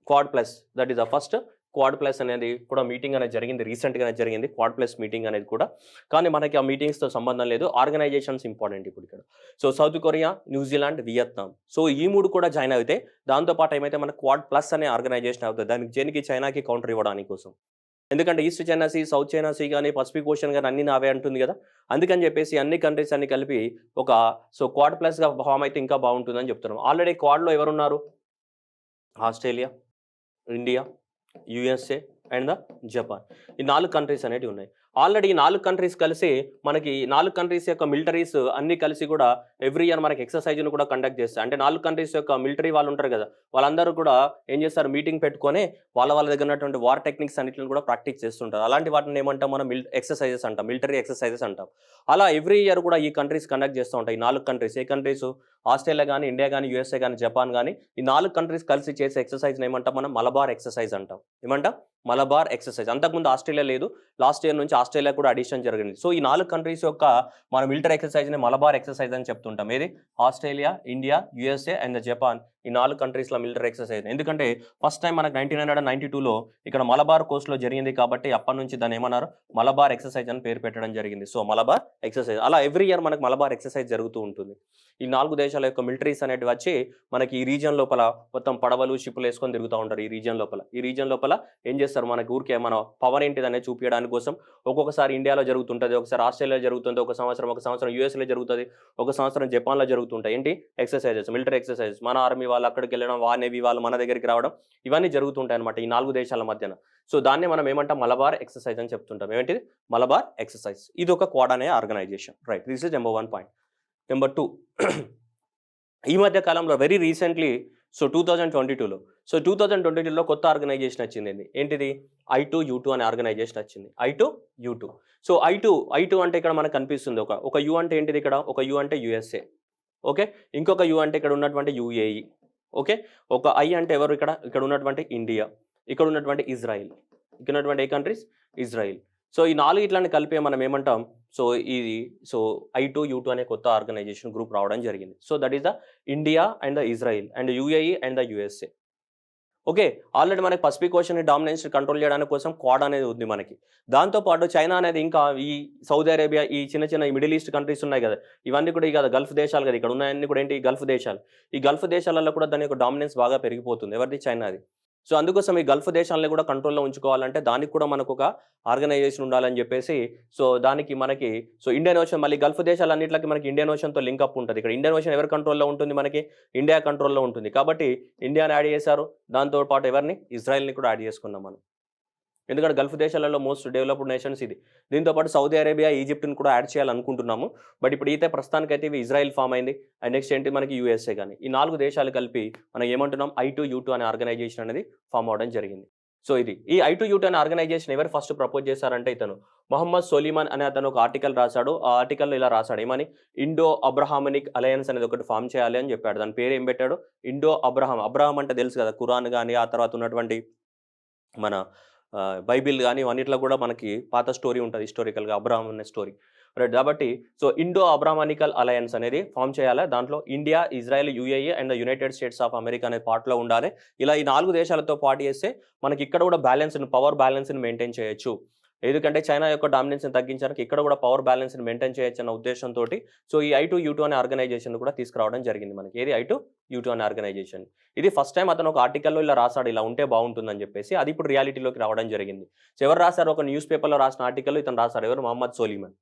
Quad plus that is the first Quad plus అనేది కూడా మీటింగ్ అనేది జరిగింది. రీసెంట్‌గానే జరిగింది క్వాడ్ ప్లస్ మీటింగ్ అనేది కూడా. కానీ మనకి ఆ మీటింగ్స్‌తో సంబంధం లేదు. ఆర్గనైజేషన్స్ ఇంపార్టెంట్ ఇప్పుడు ఇక్కడ. So, south Korea, New Zealand, Vietnam. So, ఈ 3 కూడా జాయిన్ అయితే దాంతో పాటు ఏమైతే మన క్వాడ్ ప్లస్ అనే ఆర్గనైజేషన్ అవుతది. దేనికి? చైనాకి కౌంటర్ ఇవ్వడానికి కోసం. ఎందుకంటే East China Sea, South China Sea గాని, పసిఫిక్ ఓషన్ గాని అన్నీ నావే అంటుంది కదా! అందుకని చెప్పేసి అన్ని కంట్రీస్ అన్ని కలిపి ఒక క్వాడ్ ప్లస్‌గా ఫార్మ్ అయితే ఇంకా బాగుంటుందని చెప్తున్నాం. ఆల్రెడీ క్వాడ్‌లో ఎవరున్నారు? Australia, India, USA and Japan. ఈ 4 కంట్రీస్ అనేటివి ఉన్నాయి. ఆల్రెడీ ఈ 4 కంట్రీస్ కలిసి మనకి 4 కంట్రీస్ యొక్క మిలిటరీస్ అన్నీ కలిసి కూడా ఎవ్రీ ఇయర్ మనకి ఎక్సర్సైజ్‌ని కూడా కండక్ట్ చేస్తాయి. అంటే 4 కంట్రీస్ యొక్క మిలిటరీ వాళ్ళు ఉంటారు కదా! వాళ్ళందరూ కూడా ఏం చేస్తారు? మీటింగ్ పెట్టుకొని వాళ్ళ దగ్గర ఉన్నటువంటి వార్ టెక్నిక్స్ అన్నిటిని కూడా ప్రాక్టీస్ చేస్తుంటారు. అలాంటి వాటిని ఏమంటాం మనం? ఎక్సర్సైజెస్ అంటాం. మిలిటరీ ఎక్సర్సైజెస్ అంటాం. అలా ఎవ్రీ ఇయర్ కూడా ఈ కంట్రీస్ కండక్ట్ చేస్తూ ఉంటాయి. ఈ 4 కంట్రీస్. ఏ కంట్రీస్? ఆస్ట్రేలియా గాని, ఇండియా గాని, యూఎస్ఏ గాని, జపాన్ గాని ఈ 4 కంట్రీస్ కలిసి చేసే ఎక్సర్సైజ్‌ని ఏమంటాం మనం? మలబార్ ఎక్సర్సైజ్ అంటాం. ఏమంటాం? మలబార్ ఎక్సర్సైజ్. అంతకుముందు ఆస్ట్రేలియా లేదు. లాస్ట్ ఇయర్ నుంచి ఆస్ట్రేలియా కూడా అడిషన్ జరిగింది. సో, ఈ 4 కంట్రీస్ యొక్క మన మిలిటరీ ఎక్సర్సైజ్‌ని మలబార్ ఎక్సర్సైజ్ అని చెప్తుంటాం. ఏది? Australia, India, USA and Japan ఈ 4 కంట్రీస్‌ల మిలిటరీ ఎక్సర్సైజ్. ఎందుకంటే ఫస్ట్ టైం మనకు 1992లో ఇక్కడ మలబార్ కోస్ట్‌లో జరిగింది కాబట్టి అప్పటినుంచి దాన్ని ఏమన్నారు? మలబార్ ఎక్సర్సైజ్ అని పేరు పెట్టడం జరిగింది. So, Malabar exercise. అలా ఎవ్రీ ఇయర్ మనకు మలబార్ ఎక్సర్సైజ్ జరుగుతూ ఉంటుంది. ఈ 4 దేశాలు దేశాల యొక్క మిలిటరీస్ అనేటివి వచ్చి మనకి ఈ రీజియన్ లోపల మొత్తం పడవలు షిప్పులు వేసుకొని తిరుగుతూ ఉంటారు ఈ రీజియన్ లోపల ఏం చేస్తారు మనకి ఊరికే మన పవర్ ఏంటిది అనేది చూపించడానికి కోసం ఒక్కొక్కసారి ఇండియాలో జరుగుతుంటుంది, ఒకసారి ఆస్ట్రేలియాలో జరుగుతుంది, ఒక సంవత్సరం యూఎస్లో జరుగుతుంది, ఒక సంవత్సరం జపాన్లో జరుగుతుంటాయి. ఏంటి ఎక్సర్సైజెస్, మిలిటరీ ఎక్సర్సైజెస్, మన ఆర్మీ వాళ్ళు అక్కడికి వెళ్ళడం, నేవీ వాళ్ళు మన దగ్గరికి రావడం, ఇవన్నీ జరుగుతుంటాయి అనమాట ఈ 4 దేశాల మధ్యన. సో దాన్ని మనం ఏమంటాం మలబార్ ఎక్సర్సైజ్ అని చెప్తుంటాం. ఏంటిది మలబార్ ఎక్సర్సైజ్. ఇది ఒక క్వాడ్ అనే organization. Right, this is number 1 point. Number 2, ఈ మధ్య కాలంలో వెరీ రీసెంట్లీ 2022లో కొత్త ఆర్గనైజేషన్ వచ్చింది. ఏంటిది I2U2 అనే ఆర్గనైజేషన్ వచ్చింది. I2U2. సో I2 అంటే ఇక్కడ మనకు కనిపిస్తుంది ఒక యు అంటే ఏంటిది, ఇక్కడ ఒక యు అంటే USA, ఓకే, ఇంకొక యు అంటే ఇక్కడ ఉన్నటువంటి UAE, ఓకే, ఒక I అంటే ఎవరు, ఇక్కడ ఉన్నటువంటి ఇండియా, ఇక్కడ ఉన్నటువంటి ఇజ్రాయిల్, ఇక్కడ ఉన్నటువంటి ఏ కంట్రీస్, ఇజ్రాయిల్. సో ఈ 4 ఇట్లాంటి కలిపి మనం ఏమంటాం, సో I2U2 అనే కొత్త ఆర్గనైజేషన్ గ్రూప్ రావడం జరిగింది. So that is the India and the Israel and UAE and the USA. Okay, already మనకి పసిఫిక్ ఓషన్ డామినెన్స్ కంట్రోల్ చేయడానికి కోసం క్వాడ్ అనేది ఉంది మనకి. దాంతోపాటు చైనా అనేది ఇంకా ఈ సౌదీ అరేబియా, ఈ చిన్న మిడిల్ ఈస్ట్ కంట్రీస్ ఉన్నాయి కదా, ఇవన్నీ కూడా కదా గల్ఫ్ దేశాలు కదా, ఇక్కడ ఉన్నాయన్నీ కూడా ఏంటి గల్ఫ్ దేశాలు. ఈ గల్ఫ్ దేశాలలో కూడా దాని యొక్క డామినెన్స్ బాగా పెరిగిపోతుంది. ఎవరిది, చైనాది. సో అందుకోసం ఈ గల్ఫ్ దేశాలని కూడా కంట్రోల్లో ఉంచుకోవాలంటే దానికి కూడా మనకు ఒక ఆర్గనైజేషన్ ఉండాలని చెప్పేసి, సో దానికి మనకి ఇండియన్ ఓషన్, మళ్ళీ గల్ఫ్ దేశాలన్నింటికి మనకి ఇండియన్ ఓషన్తో లింకప్ ఉంటుంది. ఇక్కడ ఇండియన్ ఓషన్ ఎవరి కంట్రోల్లో ఉంటుంది, మనకి ఇండియా కంట్రోల్లో ఉంటుంది. కాబట్టి ఇండియాని యాడ్ చేశారు, దాంతోపాటు ఎవరిని, ఇజ్రాయెల్ని కూడా యాడ్ చేసుకున్నాం మనం. ఎందుకంటే గల్ఫ్ దేశాలలో మోస్ట్ డెవలప్డ్ నేషన్స్ ఇది. దీంతోపాటు సౌదీ అరేబియా, ఈజిప్ట్ని కూడా యాడ్ చేయాలనుకుంటున్నాము. బట్ ఇప్పుడు అయితే ప్రస్తుతానికైతే ఇవి ఇజ్రాయెల్ ఫామ్ అయింది. అండ్ నెక్స్ట్ ఏంటి మనకి USA. కానీ ఈ 4 దేశాలు కలిపి మనం ఏమంటున్నాం, I2U2 అనే ఆర్గనైజేషన్ అనేది ఫామ్ అవడం జరిగింది. సో ఇది ఈ I2U2 అనే ఆర్గనైజేషన్ ఎవరు ఫస్ట్ ప్రపోజ్ చేశారంటే ఇతను మొహమ్మద్ సోలిమాన్ అనే అతను ఒక ఆర్టికల్ రాశాడు. ఆ ఆర్టికల్లో ఇలా రాశాడు, ఏమని, ఇండో అబ్రహామినిక్ అలయన్స్ అనేది ఒకటి ఫామ్ చేయాలి అని చెప్పాడు. దాని పేరు ఏం పెట్టాడు, ఇండో అబ్రహాం అంటే తెలుసు కదా, ఖురాన్ కానీ ఆ తర్వాత ఉన్నటువంటి మన బైబిల్ కానీ అన్నిట్లో కూడా మనకి పాత స్టోరీ ఉంటుంది హిస్టారికల్గా, అబ్రహాం అనే స్టోరీ, రైట్. కాబట్టి ఇండో అబ్రాహ్మనికల్ అలయన్స్ అనేది ఫామ్ చేయాలి. దాంట్లో India, Israel, UAE and United States of America అనే పార్ట్లో ఉండాలి. ఇలా ఈ 4 దేశాలతో పాటు చేస్తే మనకి ఇక్కడ కూడా పవర్ బ్యాలెన్స్ని మెయింటైన్ చేయొచ్చు. ఎందుకంటే చైనా యొక్క డామినెన్స్ని తగ్గించడానికి ఇక్కడ కూడా పవర్ బ్యాలెన్స్ని మెయింటైన్ చేయొచ్చు అన్న ఉద్దేశంతో ఈ I2U2 అనే ఆర్గనైజేషన్ కూడా తీసుకురావడం జరిగింది మనకి. ఏది I2U2 అనే ఆర్గనైజేషన్. ఇది ఫస్ట్ టైం అతను ఒక ఆర్టికల్లో ఇలా రాశాడు, ఇలా ఉంటే బాగుంటుందని చెప్పేసి. అది ఇప్పుడు రియాలిటీలోకి రావడం జరిగింది. సో ఎవరు రాశారు, ఒక న్యూస్ పేపర్లో రాసిన ఆర్టికల్లో ఇతను రాశారు. ఎవరు, మొహమ్మద్ సోలిమన్.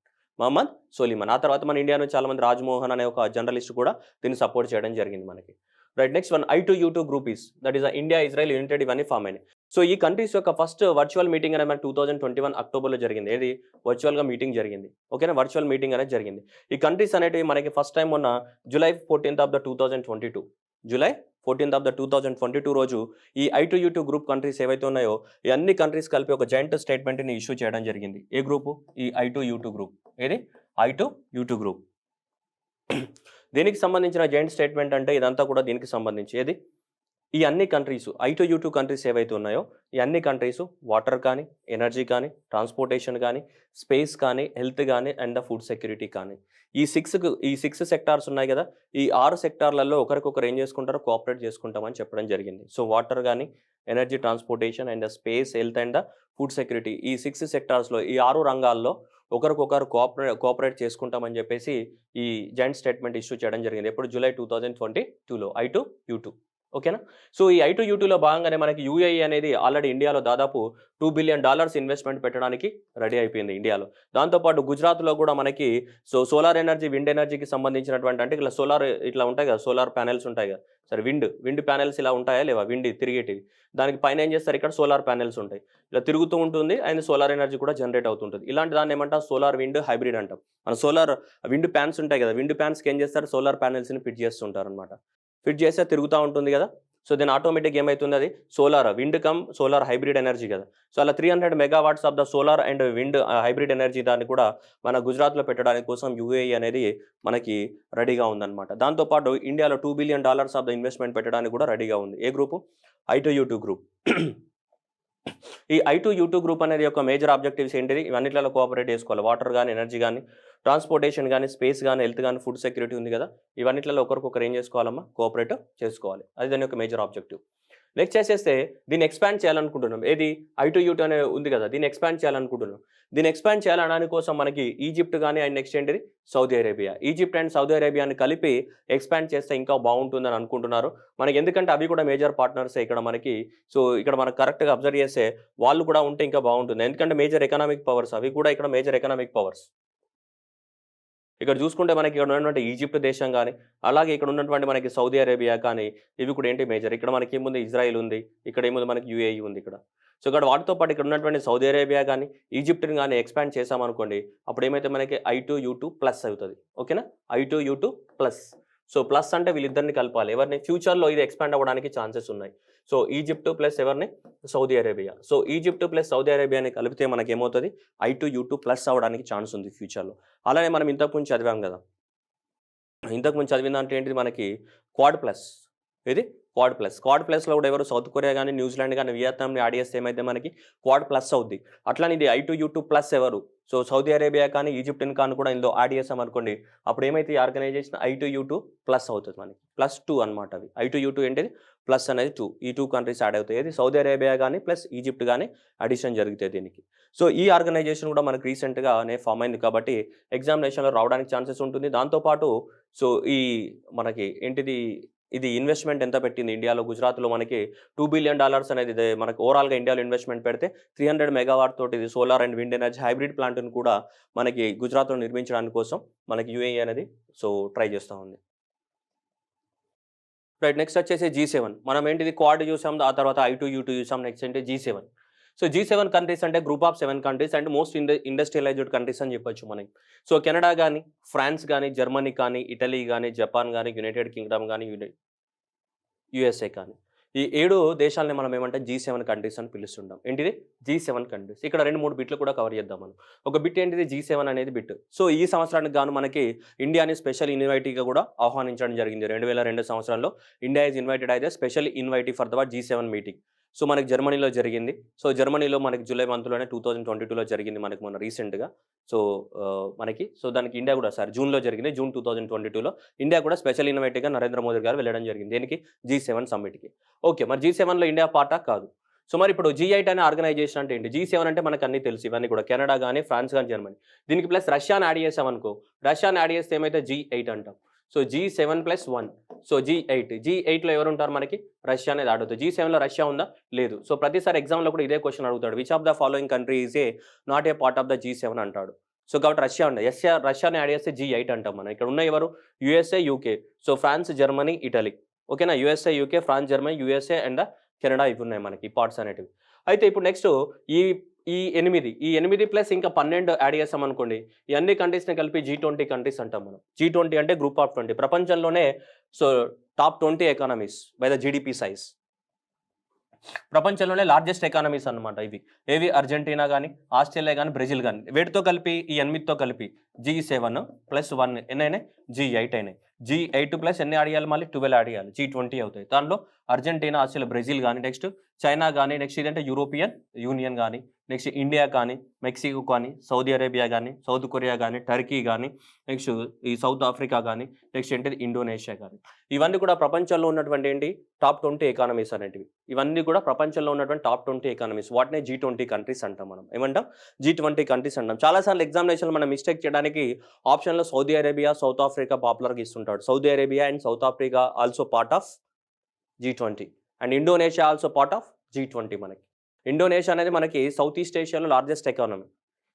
ఆ తర్వాత మన ఇండియా నుంచి చాలా మంది, రాజ్మోహన్ అనే ఒక జర్నలిస్ట్ కూడా దీన్ని సపోర్ట్ చేయడం జరిగింది మనకి. Right, next one I2U2 group is that is India, Israel, United, ఇవన్నీ ఫామ్ అయినాయి. సో ఈ కంట్రీస్ యొక్క ఫస్ట్ వర్చువల్ మీటింగ్ అనేది 2021 అక్టోబర్లో జరిగింది. ఏది వర్చువల్గా మీటింగ్ జరిగింది, ఓకేనా, వర్చువల్ మీటింగ్ అనేది జరిగింది. ఈ కంట్రీస్ అనేటివి మనకి ఫస్ట్ టైం మొన్న జూలై 14th ఆఫ్ ద 2022 రోజు ఈ I2U2 గ్రూప్ కంట్రీస్ ఏవైతే ఉన్నాయో ఈ అన్ని కంట్రీస్ కలిపి ఒక జాయింట్ స్టేట్మెంట్ని ఇష్యూ చేయడం జరిగింది. ఏ గ్రూపు, ఈ I2U2 గ్రూప్. ఏది I2U2 గ్రూప్. దీనికి సంబంధించిన జాయింట్ స్టేట్మెంట్ అంటే ఇదంతా కూడా దీనికి సంబంధించి. ఏది, ఈ అన్ని కంట్రీస్ I2U2 కంట్రీస్ ఏవైతే ఉన్నాయో ఈ అన్ని కంట్రీస్ వాటర్ కానీ, ఎనర్జీ కానీ, ట్రాన్స్పోర్టేషన్ కానీ, స్పేస్ కానీ, హెల్త్ కానీ అండ్ ద ఫుడ్ సెక్యూరిటీ కానీ, ఈ 6 సెక్టార్స్ ఉన్నాయి కదా, ఈ 6 సెక్టార్లలో ఒకరికొకరు ఏం చేసుకుంటారో కోఆపరేట్ చేసుకుంటామని చెప్పడం జరిగింది. సో వాటర్ కానీ, energy, transportation and the space, health and the food security, ఈ 6 సెక్టార్స్లో ఈ 6 రంగాల్లో ఒకరికొకరు కోఆపరేట్ చేసుకుంటామని చెప్పేసి ఈ జాయింట్ స్టేట్మెంట్ ఇష్యూ చేయడం జరిగింది. ఎప్పుడు, జూలై 2022లో I2U2. ఓకేనా. సో ఈ I2U2లో భాగంగానే మనకి UAE అనేది ఆల్రెడీ ఇండియాలో దాదాపు $2 బిలియన్ ఇన్వెస్ట్మెంట్ పెట్టడానికి రెడీ అయిపోయింది ఇండియాలో. దాంతోపాటు గుజరాత్లో కూడా మనకి సోలార్ ఎనర్జీ, విండ్ ఎనర్జీకి సంబంధించినటువంటి, అంటే ఇట్లా ఇట్లా ఉంటాయి కదా, సోలార్ ప్యానెల్స్ ఉంటాయి కదా, సరే విండ్ ప్యానెల్స్ ఇలా ఉంటాయా లేవా, విండ్ తిరిగేటివి, దానికి పైన ఏం చేస్తారు, ఇక్కడ సోలార్ ప్యానెల్స్ ఉంటాయి, ఇలా తిరుగుతూ ఉంటుంది అండ్ సోలార్ ఎనర్జీ కూడా జనరేట్ అవుతుంటుంది. ఇలాంటి దాన్ని ఏమంటాం, సోలార్ విండ్ హైబ్రిడ్ అంటాం. మన సోలార్ విండ్ ప్యాన్స్ ఉంటాయి కదా, విండ్ ప్యాన్స్కి ఏం చేస్తారు, సోలార్ ప్యానెల్స్ని ఫిట్ చేస్తుంటారు అనమాట. ఫిట్ చేస్తే తిరుగుతూ ఉంటుంది కదా. సో దీని ఆటోమేటిక్ ఏమవుతుంది, అది సోలార్ హైబ్రిడ్ ఎనర్జీ కదా. సో అలా 300 megawatts of the solar and wind hybrid energy దాన్ని కూడా మన గుజరాత్లో పెట్టడానికి కోసం UAE అనేది మనకి రెడీగా ఉందన్నమాట. దాంతోపాటు ఇండియాలో $2 బిలియన్ ఆఫ్ ద ఇన్వెస్ట్మెంట్ పెట్టడానికి కూడా రెడీగా ఉంది. ఏ గ్రూపు, I2U2 గ్రూప్. ఈ I2U2 గ్రూప్ అనేది యొక్క మేజర్ ఆబ్జెక్టివ్స్ ఏంటిది, ఇవన్నిట్లలో కోఆపరేట్ చేసుకోవాలి. వాటర్ కానీ, ఎనర్జీ కానీ, ట్రాన్స్పోర్టేషన్ కానీ, స్పేస్ కానీ, హెల్త్ కానీ, ఫుడ్ సెక్యూరిటీ ఉంది కదా, ఇవన్నిట్లలో ఒకరికొకరు ఏం చేసుకోవాలమ్మా, కోఆపరేట్ చేసుకోవాలి. అది దాని యొక్క మేజర్ ఆబ్జెక్టివ్. నెక్స్ట్ చేసేస్తే దీన్ని ఎక్స్పాండ్ చేయాలనుకుంటున్నాం. ఏది ఐ2U2 అనే ఉంది కదా! దీన్ని ఎక్స్పాండ్ చేయాలనుకుంటున్నాం. దీన్ని ఎక్స్పాండ్ చేయాలనడానికి కోసం మనకి ఈజిప్ట్ గాని అండ్ నెక్స్ట్ ఏంటిది Saudi Arabia. Egypt and Saudi అరేబియాని కలిపి ఎక్స్పాండ్ చేస్తే ఇంకా బాగుంటుందని అనుకుంటున్నారు. మనకి ఎందుకంటే అవి కూడా మేజర్ పార్ట్నర్సే ఇక్కడ మనకి. సో, ఇక్కడ మనం కరెక్ట్‌గా అబ్జర్వ్ చేస్తే వాళ్ళు కూడా ఉంటే ఇంకా బాగుంటుంది. ఎందుకంటే మేజర్ ఎకనామిక్ పవర్స్ అవి కూడా ఇక్కడ మేజర్ ఎకనామిక్ పవర్స్. ఇక్కడ చూసుకుంటే మనకి ఇక్కడ ఉన్నటువంటి ఈజిప్ట్ దేశం గాని, అలాగే ఇక్కడ ఉన్నటువంటి మనకి సౌదీ అరేబియా కానీ, ఇవి కూడా ఏంటి మేజర్. ఇక్కడ మనకేముంది ఇజ్రాయెల్ ఉంది. ఇక్కడ ఏముంది మనకి యూఏఈ ఉంది ఇక్కడ. సో, ఇక్కడ వాటితో పాటు ఇక్కడ ఉన్నటువంటి సౌదీ అరేబియా గాని, ఈజిప్ట్‌ని గాని ఎక్స్‌పాండ్ చేశామనుకోండి, అప్పుడు ఏమైతే మనకి ఐ2U2 ప్లస్ అవుతది. ఓకేనా? ఐ2U2 ప్లస్. సో, ప్లస్ అంటే వీళ్ళిద్దరిని కలపాలి. ఎవరిని? ఫ్యూచర్‌లో ఇది ఎక్స్‌పాండ్ అవ్వడానికి ఛాన్సెస్ ఉన్నాయి. సో, ఈజిప్ట్ ప్లస్ ఎవరిని? Saudi Arabia. So, Egypt plus Saudi అరేబియాని కలిపితే మనకేమవుతది? ఐ2U2 ప్లస్ అవ్వడానికి ఛాన్స్ ఉంది ఫ్యూచర్‌లో. అలానే మనం ఇంతకుముందు చదివాం గదా! ఇంతకుముందు చదివిన దాంట్లో ఏంటిది మనకి క్వాడ్ ప్లస్. ఏది? Quad plus. క్వాడ్ ప్లస్‌లో కూడా ఎవరు సౌత్ కొరియా గాని, న్యూజిలాండ్ గాని, వియత్నాంని యాడ్ చేస్తే ఏమైతే మనకి క్వాడ్ ప్లస్ అవుద్ది. అట్లనే ఇది ఐ2U2 ప్లస్ ఎవరు? సో, సౌదీ అరేబియా కానీ, ఈజిప్ట్‌ని కానీ కూడా ఇందులో యాడ్ చేసామనుకోండి, అప్పుడు ఏమైతే ఈ ఆర్గనైజేషన్ ఐ2U2 ప్లస్ అవుతది మనకి. +2 అన్నమాట అవి. ఐ2U2 ఏంటిది? ప్లస్ అనేది 2. ఈ 2 కంట్రీస్ యాడ్ అవుతాయి. ఏది? సౌదీ అరేబియా గాని, ప్లస్ ఈజిప్ట్ గాని అడిషన్ జరుగుతాయి దీనికి. సో, ఈ ఆర్గనైజేషన్ కూడా మనకు రీసెంట్‌గానే ఫార్మ్ అయింది కాబట్టి ఎగ్జామినేషన్‌లో రావడానికి ఛాన్సెస్ ఉంటుంది. దాంతో పాటు సో, ఈ మనకి ఏంటిది ఇది ఇన్వెస్ట్‌మెంట్ ఎంత పెట్టింది ఇండియాలో, గుజరాత్‌లో మనకి $2 బిలియన్ అనేది మనకు ఓవరాల్‌గా ఇండియాలో ఇన్వెస్ట్‌మెంట్ పెడితే 300 మెగావాట్ తోటి ఇది solar and wind energy hybrid ప్లాంట్‌ని కూడా మనకి గుజరాత్‌లో నిర్మించడానికి కోసం మనకి యూఏఈ అనేది సో, ట్రై చేస్తా ఉంది. రైట్. నెక్స్ట్ వచ్చేసి G7. మనం ఏంటిది క్వాడ్ చూసాం. ఆ తర్వాత ఐ2U2 చూసాం. నెక్స్ట్ ఏంటి G7. సో, G7 కంట్రీస్ అంటే group of 7 countries and most industrialised countries అని చెప్పొచ్చు మనం. సో, కెనడా గాని, ఫ్రాన్స్ గాని, జర్మనీ కానీ, ఇటలీ గాని, జపాన్ గాని, యునైటెడ్ కింగ్డమ్ గాని, యూఎస్ఏ కానీ. ఈ 7 దేశాలని మనం ఏమంటే G7 కంట్రీస్ అని పిలుస్తుంటాం. ఏంటిది? G7 countries. ఇక్కడ 2, 3 బిట్లు కూడా కవర్ చేద్దాం మనం. ఒక బిట్ ఏంటిది? G7 అనేది బిట్. సో, ఈ సంవత్సరానికి గాను మనకి ఇండియాని స్పెషల్ ఇన్వైటీగా కూడా ఆహ్వానించడం జరిగింది. 2002 సంవత్సరంలో India is invited as a special invitee for the G7 meeting. So, మనకి జర్మనీలో జరిగింది. సో, జర్మనీలో మనకి జూలై మంత్‌లోనే 2022లో జరిగింది మనకి మొన్న రీసెంట్‌గా. సో, దానికి ఇండియా కూడా జూన్‌లో జరిగింది. జూన్ 2022లో ఇండియా కూడా స్పెషల్ ఇన్వైటీగా నరేంద్ర మోదీ గారు వెళ్ళడం జరిగింది. దేనికి? G7 సమ్మిట్‌కి. ఓకే. మరి G7లో ఇండియా పార్టా? కాదు. సో, మరి ఇప్పుడు G8 అనే ఆర్గనైజేషన్ అంటే ఏంటి? G7 అంటే మనకు అన్నీ తెలుసు ఇవన్నీ కూడా. కెనడా గాని, ఫ్రాన్స్ గాని, జర్మనీ. దీనికి ప్లస్ రష్యాని యాడ్ చేసామనుకో, రష్యాని యాడ్ చేస్తే ఏమైతే G8 అంటాం. So, G7 + 1. So, G8. G8లో ఎవరుంటారు మనకి? రష్యా అనేది యాడ్ అవుతది. G7లో రష్యా ఉందా? లేదు. సో, ప్రతిసారి ఎగ్జామ్‌లో కూడా ఇదే క్వెషన్ అడుగుతాడు. Which of the following country is not a part of the G7 అంటాడు. సో, కాబట్టి రష్యా ఉంది. రష్యాని యాడ్ చేస్తే G8 అంటాం మనం. ఇక్కడ ఉన్నయి ఎవరు? USA, UK. So, France, Germany, Italy. ఓకేనా? USA, UK, France, Germany, USA and Canada ఇవి ఉన్నాయి మనకి పార్ట్స్ అనేటివి. అయితే ఇప్పుడు నెక్స్ట్ ఈ ఈ 8 ప్లస్ ఇంకా 12 యాడ్ చేసామనుకోండి. ఈ అన్ని కంట్రీస్‌ని కలిపి G20 కంట్రీస్ అంటాం మనం. G20 అంటే గ్రూప్ ఆఫ్ 20. ప్రపంచంలోనే so, top 20 economies by the GDP size. ప్రపంచంలోనే లార్జెస్ట్ ఎకానమీస్ అన్నమాట ఇవి. ఏవి? అర్జెంటీనా గాని, ఆస్ట్రేలియా గాని, బ్రెజిల్ గాని. వీటితో కలిపి ఈ 8తో కలిపి G7 + 1 ఎన్నయినాయి? G8 అయినాయి. G8 ప్లస్ ఎన్ని యాడ్ చేయాలి మళ్ళీ? 12 యాడ్ చేయాలి. G20 అవుతాయి. దాంట్లో అర్జెంటీనా, ఆస్ట్రేలియా, బ్రెజిల్ గాని, నెక్స్ట్ చైనా గాని, నెక్స్ట్ ఇదంటే యూరోపియన్ యూనియన్ గాని, నెక్స్ట్ ఇండియా కానీ, మెక్సికో కానీ, సౌదీ అరేబియా గాని, సౌత్ కొరియా గాని, టర్కీ గాని, నెక్స్ట్ ఈ సౌత్ ఆఫ్రికా గాని, నెక్స్ట్ ఏంటిది ఇండోనేషియా గాని. ఇవన్నీ కూడా ప్రపంచంలో ఉన్నటువంటి ఏంటి? టాప్ 20 ఎకానమీస్ అనేటివి. ఇవన్నీ కూడా ప్రపంచంలో ఉన్నటువంటి టాప్ 20 ఎకానమీస్. వాటినే G20 కంట్రీస్ అంటాం మనం. ఏమంటాం? G20 కంట్రీస్ అంటాం. చాలా సార్లు ఎగ్జామినేషన్‌లో మనం మిస్టేక్ చేయడానికి ఆప్షన్‌లో సౌదీ అరేబియా, సౌత్ ఆఫ్రికా పాపులర్‌గా ఇస్తుంటాడు. Saudi Arabia and South Africa also part of G20 and Indonesia also part of G20 మనకి. ఇండోనేషియా అనేది మనకి సౌత్ ఈస్ట్ ఏషియాలో లార్జెస్ట్ ఎకానమీ.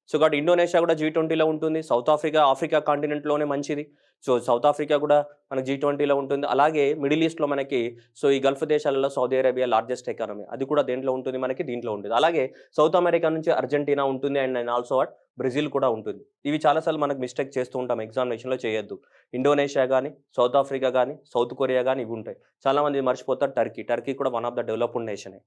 సో, కాబట్టి ఇండోనేషియా కూడా G20లో ఉంటుంది. సౌత్ ఆఫ్రికా కాంటినెంట్‌లోనే మంచిది. సో, సౌత్ ఆఫ్రికా కూడా మనకి G20లో ఉంటుంది. అలాగే మిడిల్ ఈస్ట్‌లో మనకి సో, ఈ గల్ఫ్ దేశాలలో సౌదీ అరేబియా లార్జెస్ట్ ఎకానమీ. అది కూడా దేంట్లో ఉంటుంది మనకి? దీంట్లో ఉంటుంది. అలాగే సౌత్ అమెరికా నుంచి అర్జెంటీనా ఉంటుంది అండ్ ఆల్సో బ్రెజిల్ కూడా ఉంటుంది. ఇవి చాలా సార్లు మనకు మిస్టేక్ చేస్తూ ఉంటాం ఎగ్జామినేషన్‌లో చేయొద్దు. ఇండోనేషియా గాని, సౌత్ ఆఫ్రికా గాని, సౌత్ కొరియా గాని ఇవి ఉంటాయి. చాలామంది మర్చిపోతారు టర్కీ. టర్కీ కూడా వన్ ఆఫ్ ద డెవలప్డ్ నేషనే.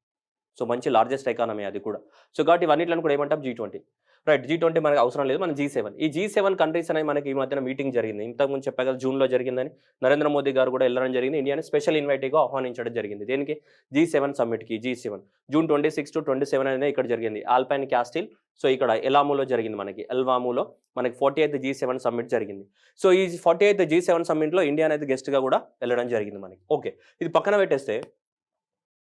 సో, మంచి లార్జెస్ట్ ఎకానమీ అది కూడా. సో, కాబట్టి ఇవన్నిట్లని కూడా ఏమంటాం? G20. రైట్. G20 మనకు అవసరం లేదు. మనం G7. ఈ G7 కంట్రీస్ అనేవి మనకి ఈ మధ్యన మీటింగ్ జరిగింది. ఇంతకుముందు చెప్పా కదా! జూన్‌లో జరిగిందని. నరేంద్ర మోదీ గారు కూడా ఎళ్ళడం జరిగింది. ఇండియాని స్పెషల్ ఇన్వైటీగా ఆహ్వానించడం జరిగింది. దేనికి? G7 సమ్మిట్‌కి. G7 జూన్ 26-27 అనేది ఇక్కడ జరిగింది. ఆల్పైన్ క్యాస్టిల్ సో, ఇక్కడ ఎలాములో జరిగింది మనకి. ఎల్వాములో మనకి 48th G7 సమ్మిట్ జరిగింది. సో, ఈ 48th G7 సమ్మిట్‌లో ఇండియా అనేది గెస్ట్‌గా కూడా వెళ్ళడం జరిగింది మనకి. ఓకే. ఇది పక్కన పెట్టేస్తే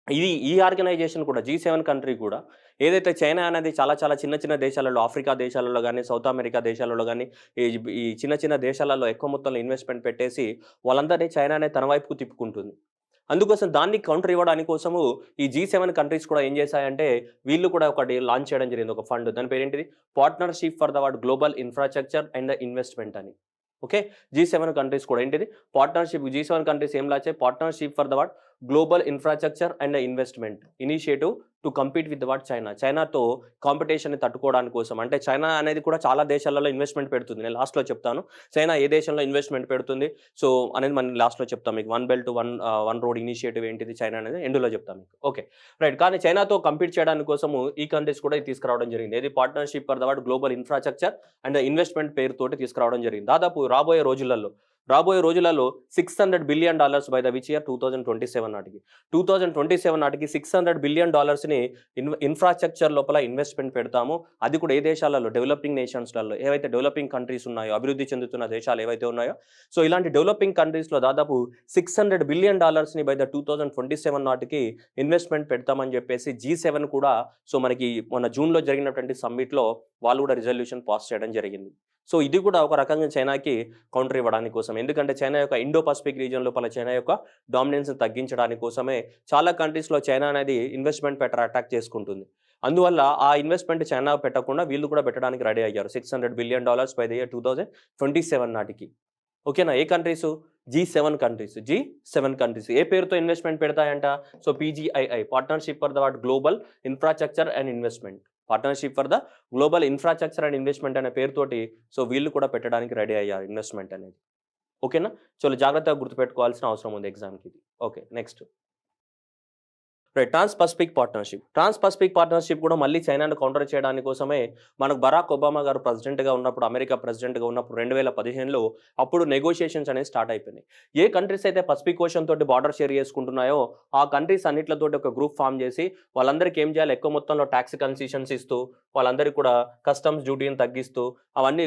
ఈ ఆర్గనైజేషన్ కూడా G7 కంట్రీ కూడా ఏదైతే చైనా అనేది చాలా చాలా చిన్న చిన్న దేశాలలో ఆఫ్రికా దేశాలలో గానీ, సౌత్ అమెరికా దేశాలలో గానీ, ఈ ఈ చిన్న చిన్న దేశాలలో ఎక్కువ మొత్తంలో ఇన్వెస్ట్‌మెంట్ పెట్టేసి వాళ్ళందరినీ చైనానే తన వైపుకు తిప్పుకుంటుంది. అందుకోసం దాన్ని కౌంటర్ ఇవ్వడానికి కోసము ఈ G7 కంట్రీస్ కూడా ఏం చేశాయంటే వీళ్ళు కూడా ఒకటి లాంచ్ చేయడం జరిగింది. ఒక ఫండ్. దాని పేరేంటిది? Partnership for the global infrastructure and investment అని. ఓకే. G7 కంట్రీస్ కూడా ఏంటిది? G7 కంట్రీస్ ఏం లాంచ్ అయ్యాయి? Partnership for the global infrastructure and investment initiative to compete with China. చైనాతో కాంపిటీషన్‌ని తట్టుకోవడానికి కోసం. అంటే చైనా అనేది కూడా చాలా దేశాలలో ఇన్వెస్ట్‌మెంట్ పెడుతుంది. నేను లాస్ట్‌లో చెప్తాను. చైనా ఏ దేశంలో ఇన్వెస్ట్‌మెంట్ పెడుతుంది. సో, అనేది మనం లాస్ట్‌లో చెప్తాం మీకు. One belt one road initiative ఏంటిది చైనా అనేది ఎండ్‌లో చెప్తాను మీకు. ఓకే. రైట్. కానీ చైనాతో కంపీట్ చేయడానికి కోసము ఈ కంట్రీస్ కూడా ఇది తీసుకురావడం జరిగింది. ఏది? Partnership for global infrastructure and investment పేరుతోటి తీసుకురావడం జరిగింది. దాదాపు రాబోయే రోజులలో $600 billion by the which year 2027 నాటికి. 2027 నాటికి $600 బిలియన్ ఇన్‌ఫ్రాస్ట్రక్చర్ లోపల ఇన్వెస్ట్‌మెంట్ పెడతాము. అది కూడా ఏ దేశాలలో? డెవలపింగ్ నేషన్స్‌లలో. ఏవైతే డెవలపింగ్ కంట్రీస్ ఉన్నాయో, అభివృద్ధి చెందుతున్న దేశాలు ఏవైతే ఉన్నాయో, సో ఇలాంటి డెవలపింగ్ కంట్రీస్‌లో దాదాపు $600 బిలియన్ బై ద 2027 నాటికి ఇన్వెస్ట్‌మెంట్ పెడతామని చెప్పేసి G7 కూడా సో మనకి మొన్న జూన్‌లో జరిగినటువంటి సమ్మిట్‌లో వాళ్ళు కూడా రిజల్యూషన్ పాస్ చేయడం జరిగింది. సో ఇది కూడా ఒక రకంగా చైనాకి కౌంటర్ ఇవ్వడానికి కోసం. ఎందుకంటే చైనా యొక్క ఇండో పసిఫిక్ రీజియన్ లోపల చైనా యొక్క డామినెన్స్‌ని తగ్గించడానికి కోసమే చాలా కంట్రీస్‌లో చైనా అనేది ఇన్వెస్ట్‌మెంట్ అట్రాక్ట్ చేసుకుంటుంది. అందువల్ల ఆ ఇన్వెస్ట్‌మెంట్ చైనా పెట్టకుండా వీళ్ళు కూడా పెట్టడానికి రెడీ అయ్యారు. $600 బిలియన్ బై ద ఇయర్ 2027 నాటికి. ఓకేనా? ఏ countries? G7 countries. G7 countries. ఏ పేరుతో ఇన్వెస్ట్‌మెంట్ పెడతాయంట? So PGII partnership for global infrastructure and investment. Partnership for global infrastructure and investment అనే పేరుతోటి సో వీళ్ళు కూడా పెట్టడానికి రెడీ అయ్యారు ఇన్వెస్ట్‌మెంట్ అనేది. ఓకేనా? చాలా జాగ్రత్తగా గుర్తుపెట్టుకోవాల్సిన అవసరం ఉంది ఎగ్జామ్‌కి ఇది. ఓకే. నెక్స్ట్. రైట్. ట్రాన్స్ పసిఫిక్ పార్ట్నర్‌షిప్ కూడా మళ్ళీ చైనాను కౌంటర్ చేయడానికి కోసమే మనకు బరాక్ ఒబామా గారు ప్రెసిడెంట్‌గా ఉన్నప్పుడు, అమెరికా ప్రెసిడెంట్‌గా ఉన్నప్పుడు 2015లో అప్పుడు నెగోషియేషన్స్ అనేవి స్టార్ట్ అయిపోయినాయి. ఏ కంట్రీస్ అయితే పసిఫిక్ ఓషన్ తోటి బార్డర్ షేర్ చేసుకుంటున్నాయో ఆ కంట్రీస్ అన్నిట్లతోటి ఒక గ్రూప్ ఫార్మ్ చేసి వాళ్ళందరికీ ఏం చేయాలి? ఎక్కువ మొత్తంలో టాక్స్ కన్సెషన్స్ ఇస్తూ, వాళ్ళందరికీ కూడా కస్టమ్స్ డ్యూటీని తగ్గిస్తూ, అవన్నీ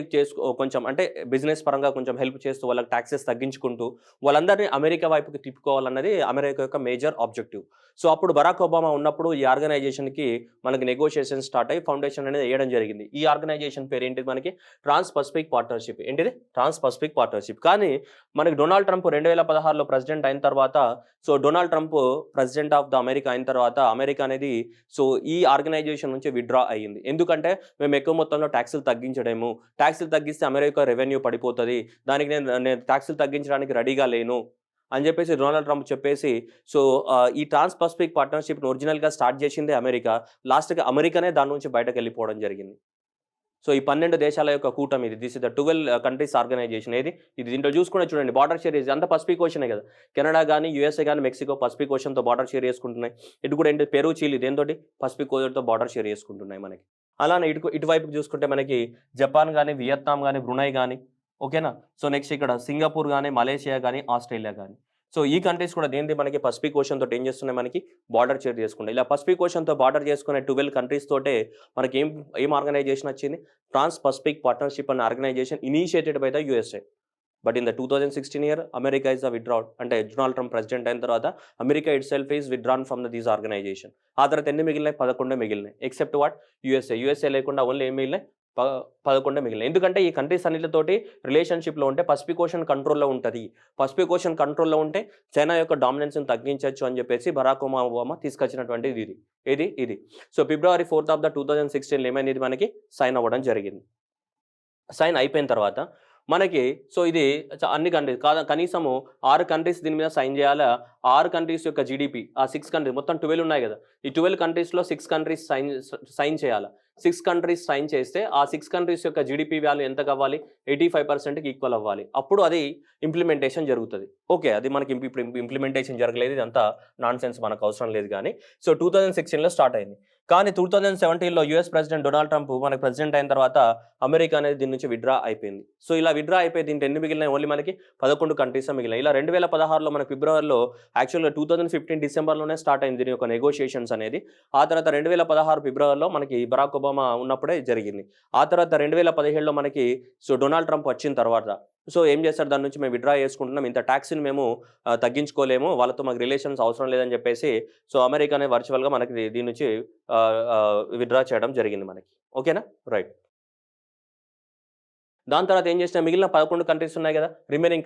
కొంచెం అంటే బిజినెస్ పరంగా కొంచెం హెల్ప్ చేస్తూ, వాళ్ళకి టాక్సెస్ తగ్గించుకుంటూ, వాళ్ళందరినీ అమెరికా వైపుకి తిప్పుకోవాలన్నది అమెరికా యొక్క మేజర్ ఆబ్జెక్టివ్. సో అప్పుడు బరాక్ ఒబామా ఉన్నప్పుడు ఈ ఆర్గనైజేషన్‌కి మనకి నెగోషియేషన్స్ స్టార్ట్ అయ్యి ఫౌండేషన్ అనేది ఎయడం జరిగింది. ఈ ఆర్గనైజేషన్ పేరు ఏంటిది మనకి? ట్రాన్స్ పసిఫిక్ పార్ట్నర్‌షిప్. ఏంటిది? ట్రాన్స్ పసిఫిక్ పార్ట్నర్‌షిప్. కానీ మనకి డొనాల్డ్ ట్రంప్ 2016లో ప్రెసిడెంట్ అయిన తర్వాత so Donald Trump president of the America అయిన తర్వాత అమెరికా అనేది సో ఈ ఆర్గనైజేషన్ నుంచి విత్‌డ్రా అయ్యింది. ఎందుకంటే మేము ఎక్కువ మొత్తంలో టాక్స్‌లు తగ్గించలేము. టాక్స్‌లు తగ్గిస్తే అమెరికా రెవెన్యూ పడిపోతది. దానికి నేను టాక్స్‌లు తగ్గించడానికి రెడీగా లేను అని చెప్పేసి డొనాల్డ్ ట్రంప్ చెప్పేసి సో ఈ ట్రాన్స్ పసిఫిక్ పార్ట్నర్‌షిప్‌ని ఒరిజినల్‌గా స్టార్ట్ చేసిందే అమెరికా. లాస్ట్‌కి అమెరికానే దాని నుంచి బయటకెళ్ళిపోవడం జరిగింది. సో ఈ 12 దేశాల యొక్క కూటమి ఇది. This is the 12 countries organisation. ఏది? ఇది దీంట్లో చూసుకుంటే చూడండి బార్డర్ షేర్ అంతా పసిఫిక్ ఓషనే కదా! కెనడా గాని, యూఎస్ఏ గాని, మెక్సికో పసిఫిక్ ఓషన్‌తో బార్డర్ షేర్ చేసుకుంటున్నాయి. ఇటు కూడా ఏంటి పెరు, చిలీ దేనితోటి? పసిఫిక్ ఓషన్‌తో బార్డర్ షేర్ చేసుకుంటున్నాయి మనకి. అలానే ఇటువైపుకి చూసుకుంటే మనకి జపాన్ గాని, వియత్నాం గాని, బ్రునై గాని ఓకేనా? సో నెక్స్ట్ ఇక్కడ సింగపూర్ గాని, మలేషియా గాని, ఆస్ట్రేలియా గాని. సో ఈ కంట్రీస్ కూడా దేనిది మనకి పసిఫిక్ ఓషన్ తోటి ఏం చేస్తున్నాయి మనకి బార్డర్ షేర్ చేసుకుంటాయి. ఇలా పసిఫిక్ ఓషన్‌తో బార్డర్ చేసుకునే 12 కంట్రీస్ తోటే మనకి ఏం ఆర్గనైజేషన్ వచ్చింది? ట్రాన్స్ పసిఫిక్ పార్ట్నర్‌షిప్ అనే organization initiated by the USA. But in the 2016 year America is withdrawn. అంటే డొనాల్డ్ ట్రంప్ ప్రెసిడెంట్ అయిన తర్వాత America itself is withdrawn from these organization. ఆ తర్వాత ఎన్ని మిగిలినాయి? 11 మిగిలినాయి. Except USA. యూఎస్ఏ లేకుండా ఓన్లీ ఏం మిగిలినాయి? ప 11 మిగిలినాయి. ఎందుకంటే ఈ కంట్రీస్ అన్నిటితోటి రిలేషన్‌షిప్‌లో ఉంటే పసిఫిక్ ఓషన్ కంట్రోల్‌లో ఉంటది. పసిఫిక్ ఓషన్ కంట్రోల్‌లో ఉంటే చైనా యొక్క డామినెన్స్‌ని తగ్గించొచ్చు అని చెప్పేసి బరాక్ ఒబామా తీసుకొచ్చినటువంటిది ఇది. ఇది. సో ఫిబ్రవరి 4 ఆఫ్ ద 2016లో ఏమైంది? ఇది మనకి సైన్ అవ్వడం జరిగింది. సైన్ అయిపోయిన తర్వాత మనకి సో ఇది అన్ని కంట్రీస్ కనీసము 6 కంట్రీస్ దీని మీద సైన్ చేయాలా. 6 కంట్రీస్ యొక్క జీడీపీ ఆ 6 కంట్రీస్ మొత్తం 12 ఉన్నాయి కదా! ఈ 12 కంట్రీస్‌లో 6 కంట్రీస్ సైన్ చేయాలా. 6 కంట్రీస్ సైన్ చేస్తే ఆ 6 కంట్రీస్ యొక్క జీడీపీ వాల్యూ ఎంత కావాలి? 85%కి ఈక్వల్ అవ్వాలి. అప్పుడు అది ఇంప్లిమెంటేషన్ జరుగుతది. ఓకే. అది మనకి ఇప్పుడు ఇంప్లిమెంటేషన్ జరగలేదు. ఇదంతా నాన్‌సెన్స్ మనకు అవసరం లేదు గానీ సో 2016లో స్టార్ట్ అయింది. కానీ 2017లో యూఎస్ ప్రెసిడెంట్ డొనాల్డ్ ట్రంప్ మనకి ప్రెసిడెంట్ అయిన తర్వాత అమెరికా అనేది దీని నుంచి విత్‌డ్రా అయిపోయింది. సో ఇలా విత్‌డ్రా అయిపోయి దీంట్లో ఎన్ని మిగిలినాయి? ఓన్లీ మనకి 11 కంట్రీసే మిగిలినాయి. ఇలా 2016లో మనకి ఫిబ్రవరిలో యాక్చువల్‌గా 2015 డిసెంబర్‌లోనే స్టార్ట్ అయింది దీని యొక్క నెగోషియేషన్స్ అనేది. ఆ తర్వాత 2016 ఫిబ్రవరిలో మనకి బరాక్ ఒబామా ఉన్నప్పుడే జరిగింది. ఆ తర్వాత 2017లో మనకి సో డొనాల్డ్ ట్రంప్ వచ్చిన తర్వాత సో ఏం చేస్తారు, దాని నుంచి మేము విత్‌డ్రా చేసుకుంటున్నాం. ఇంత టాక్స్‌ని మేము తగ్గించుకోలేము. వాళ్ళతో మాకు రిలేషన్స్ అవసరం లేదని చెప్పేసి సో అమెరికా అనేది వర్చువల్‌గా మనకి దీని నుంచి విత్‌డ్రా చేయడం జరిగింది మనకి. ఓకేనా? రైట్. దాని తర్వాత ఏం చేసినా మిగిలిన 11 కంట్రీస్ ఉన్నాయి కదా! Remaining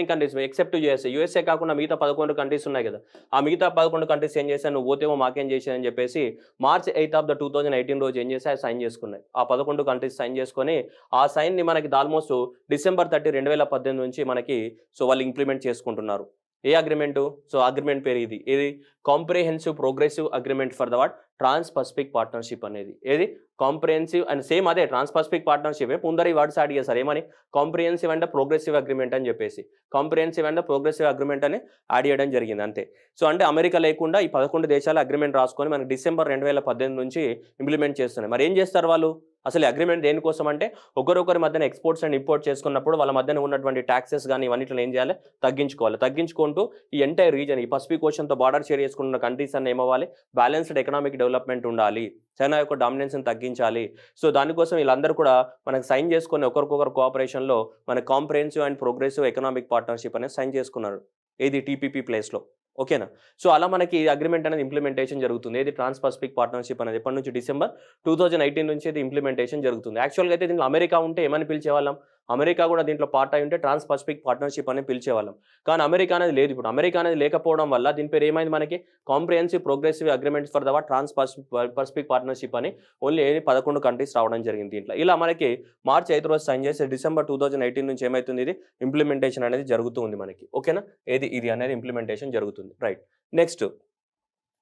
countries except USA. USA కాకుండా మిగతా 11 కంట్రీస్ ఉన్నాయి కదా! ఆ మిగతా 11 కంట్రీస్ ఏం చేశాయి, "నువ్వు పోతేమో మాకేం చేసావు" అని చెప్పేసి మార్చ్ 8 ఆఫ్ ద 2018 రోజు ఏం చేశాయి, సైన్ చేసుకున్నాయి. ఆ 11 కంట్రీస్ సైన్ చేసుకొని ఆ సైన్‌ని మనకి ఆల్మోస్ట్ డిసెంబర్ 30, 2018 నుంచి మనకి సో వాళ్ళు ఇంప్లిమెంట్ చేసుకుంటున్నారు. ఏ అగ్రీమెంటు? సో అగ్రీమెంట్ పేరు ఇది. ఏది? Comprehensive progressive agreement for the what? Trans Pacific partnership అనేది. ఏది? కాంప్రిహెన్సివ్ అండ్ సేమ్ అదే ట్రాన్స్ పసిఫిక్ పార్ట్నర్‌షిపే. ముందర ఈ వర్డ్స్ యాడ్ చేశారు. ఏమని? కాంప్రిహెన్సివ్ అండ్ ప్రోగ్రెసివ్ అగ్రీమెంట్ అని చెప్పేసి. కాంప్రిహెన్సివ్ అండ్ ప్రోగ్రెసివ్ అగ్రీమెంట్ అని యాడ్ చేయడం జరిగింది అంతే. సో అంటే అమెరికా లేకుండా ఈ 11 దేశాలు అగ్రీమెంట్ రాసుకొని మనకి డిసెంబర్ 2018 నుంచి ఇంప్లిమెంట్ చేస్తున్నాయి. మరి ఏం చేస్తారు వాళ్ళు? అసలు ఈ అగ్రీమెంట్ దేనికోసం అంటే ఒకరొకరి మధ్యన ఎక్స్‌పోర్ట్స్ అండ్ ఇంపోర్ట్ చేసుకున్నప్పుడు వాళ్ళ మధ్యన ఉన్నటువంటి టాక్సెస్ గాని ఇవన్నిటిని ఏం చేయాలి? తగ్గించుకోవాలి. తగ్గించుకుంటూ ఈ ఎంటైర్ రీజియన్ ఈ పసిఫిక్ ఓషన్‌తో బార్డర్ షేర్ చేసుకుంటున్న కంట్రీస్ అన్నీ ఏమవ్వాలి? బ్యాలెన్స్డ్ ఎకనామిక్ డెవలప్‌మెంట్ ఉండాలి. చైనా యొక్క డామినెన్స్‌ని తగ్గించాలి. సో దానికోసం వీళ్ళందరూ కూడా మనకు సైన్ చేసుకొని ఒకరికొకరు కోఆపరేషన్‌లో మన comprehensive and progressive economic partnership అనేది సైన్ చేసుకున్నారు. ఏది? టీపీపీ ప్లేస్‌లో. ఓకేనా? సో అలా మనకి అగ్రీమెంట్ అనేది ఇంప్లిమెంటేషన్ జరుగుతుంది. ఏది? ట్రాన్స్ పసిఫిక్ పార్ట్నర్‌షిప్ అనేది ఎప్పటి నుంచి? డిసెంబర్ 2018 నుంచి ఇది ఇంప్లిమెంటేషన్ జరుగుతుంది. యాక్చువల్‌గా అయితే దీంట్లో అమెరికా ఉంటే ఏమని పిలిచేవాళ్ళం? అమెరికా కూడా దీంట్లో పార్ట్ అయి ఉంటే ట్రాన్స్ పసిఫిక్ పార్ట్నర్‌షిప్ అని పిలిచేవాళ్ళం. కానీ అమెరికా అనేది లేదు ఇప్పుడు. అమెరికా అనేది లేకపోవడం వల్ల దీని పేరు ఏమైంది మనకి? Comprehensive progressive agreements for the what? Trans Pacific partnership అని ఓన్లీ 11 కంట్రీస్ రావడం జరిగింది దీంట్లో. ఇలా మనకి మార్చ్ 8 రోజు సైన్ చేసి డిసెంబర్ 2018 నుంచి ఏమైతుంది ఇది? ఇంప్లిమెంటేషన్ అనేది జరుగుతూ ఉంది మనకి. ఓకేనా? ఇది అనేది ఇంప్లిమెంటేషన్ జరుగుతుంది. రైట్. నెక్స్ట్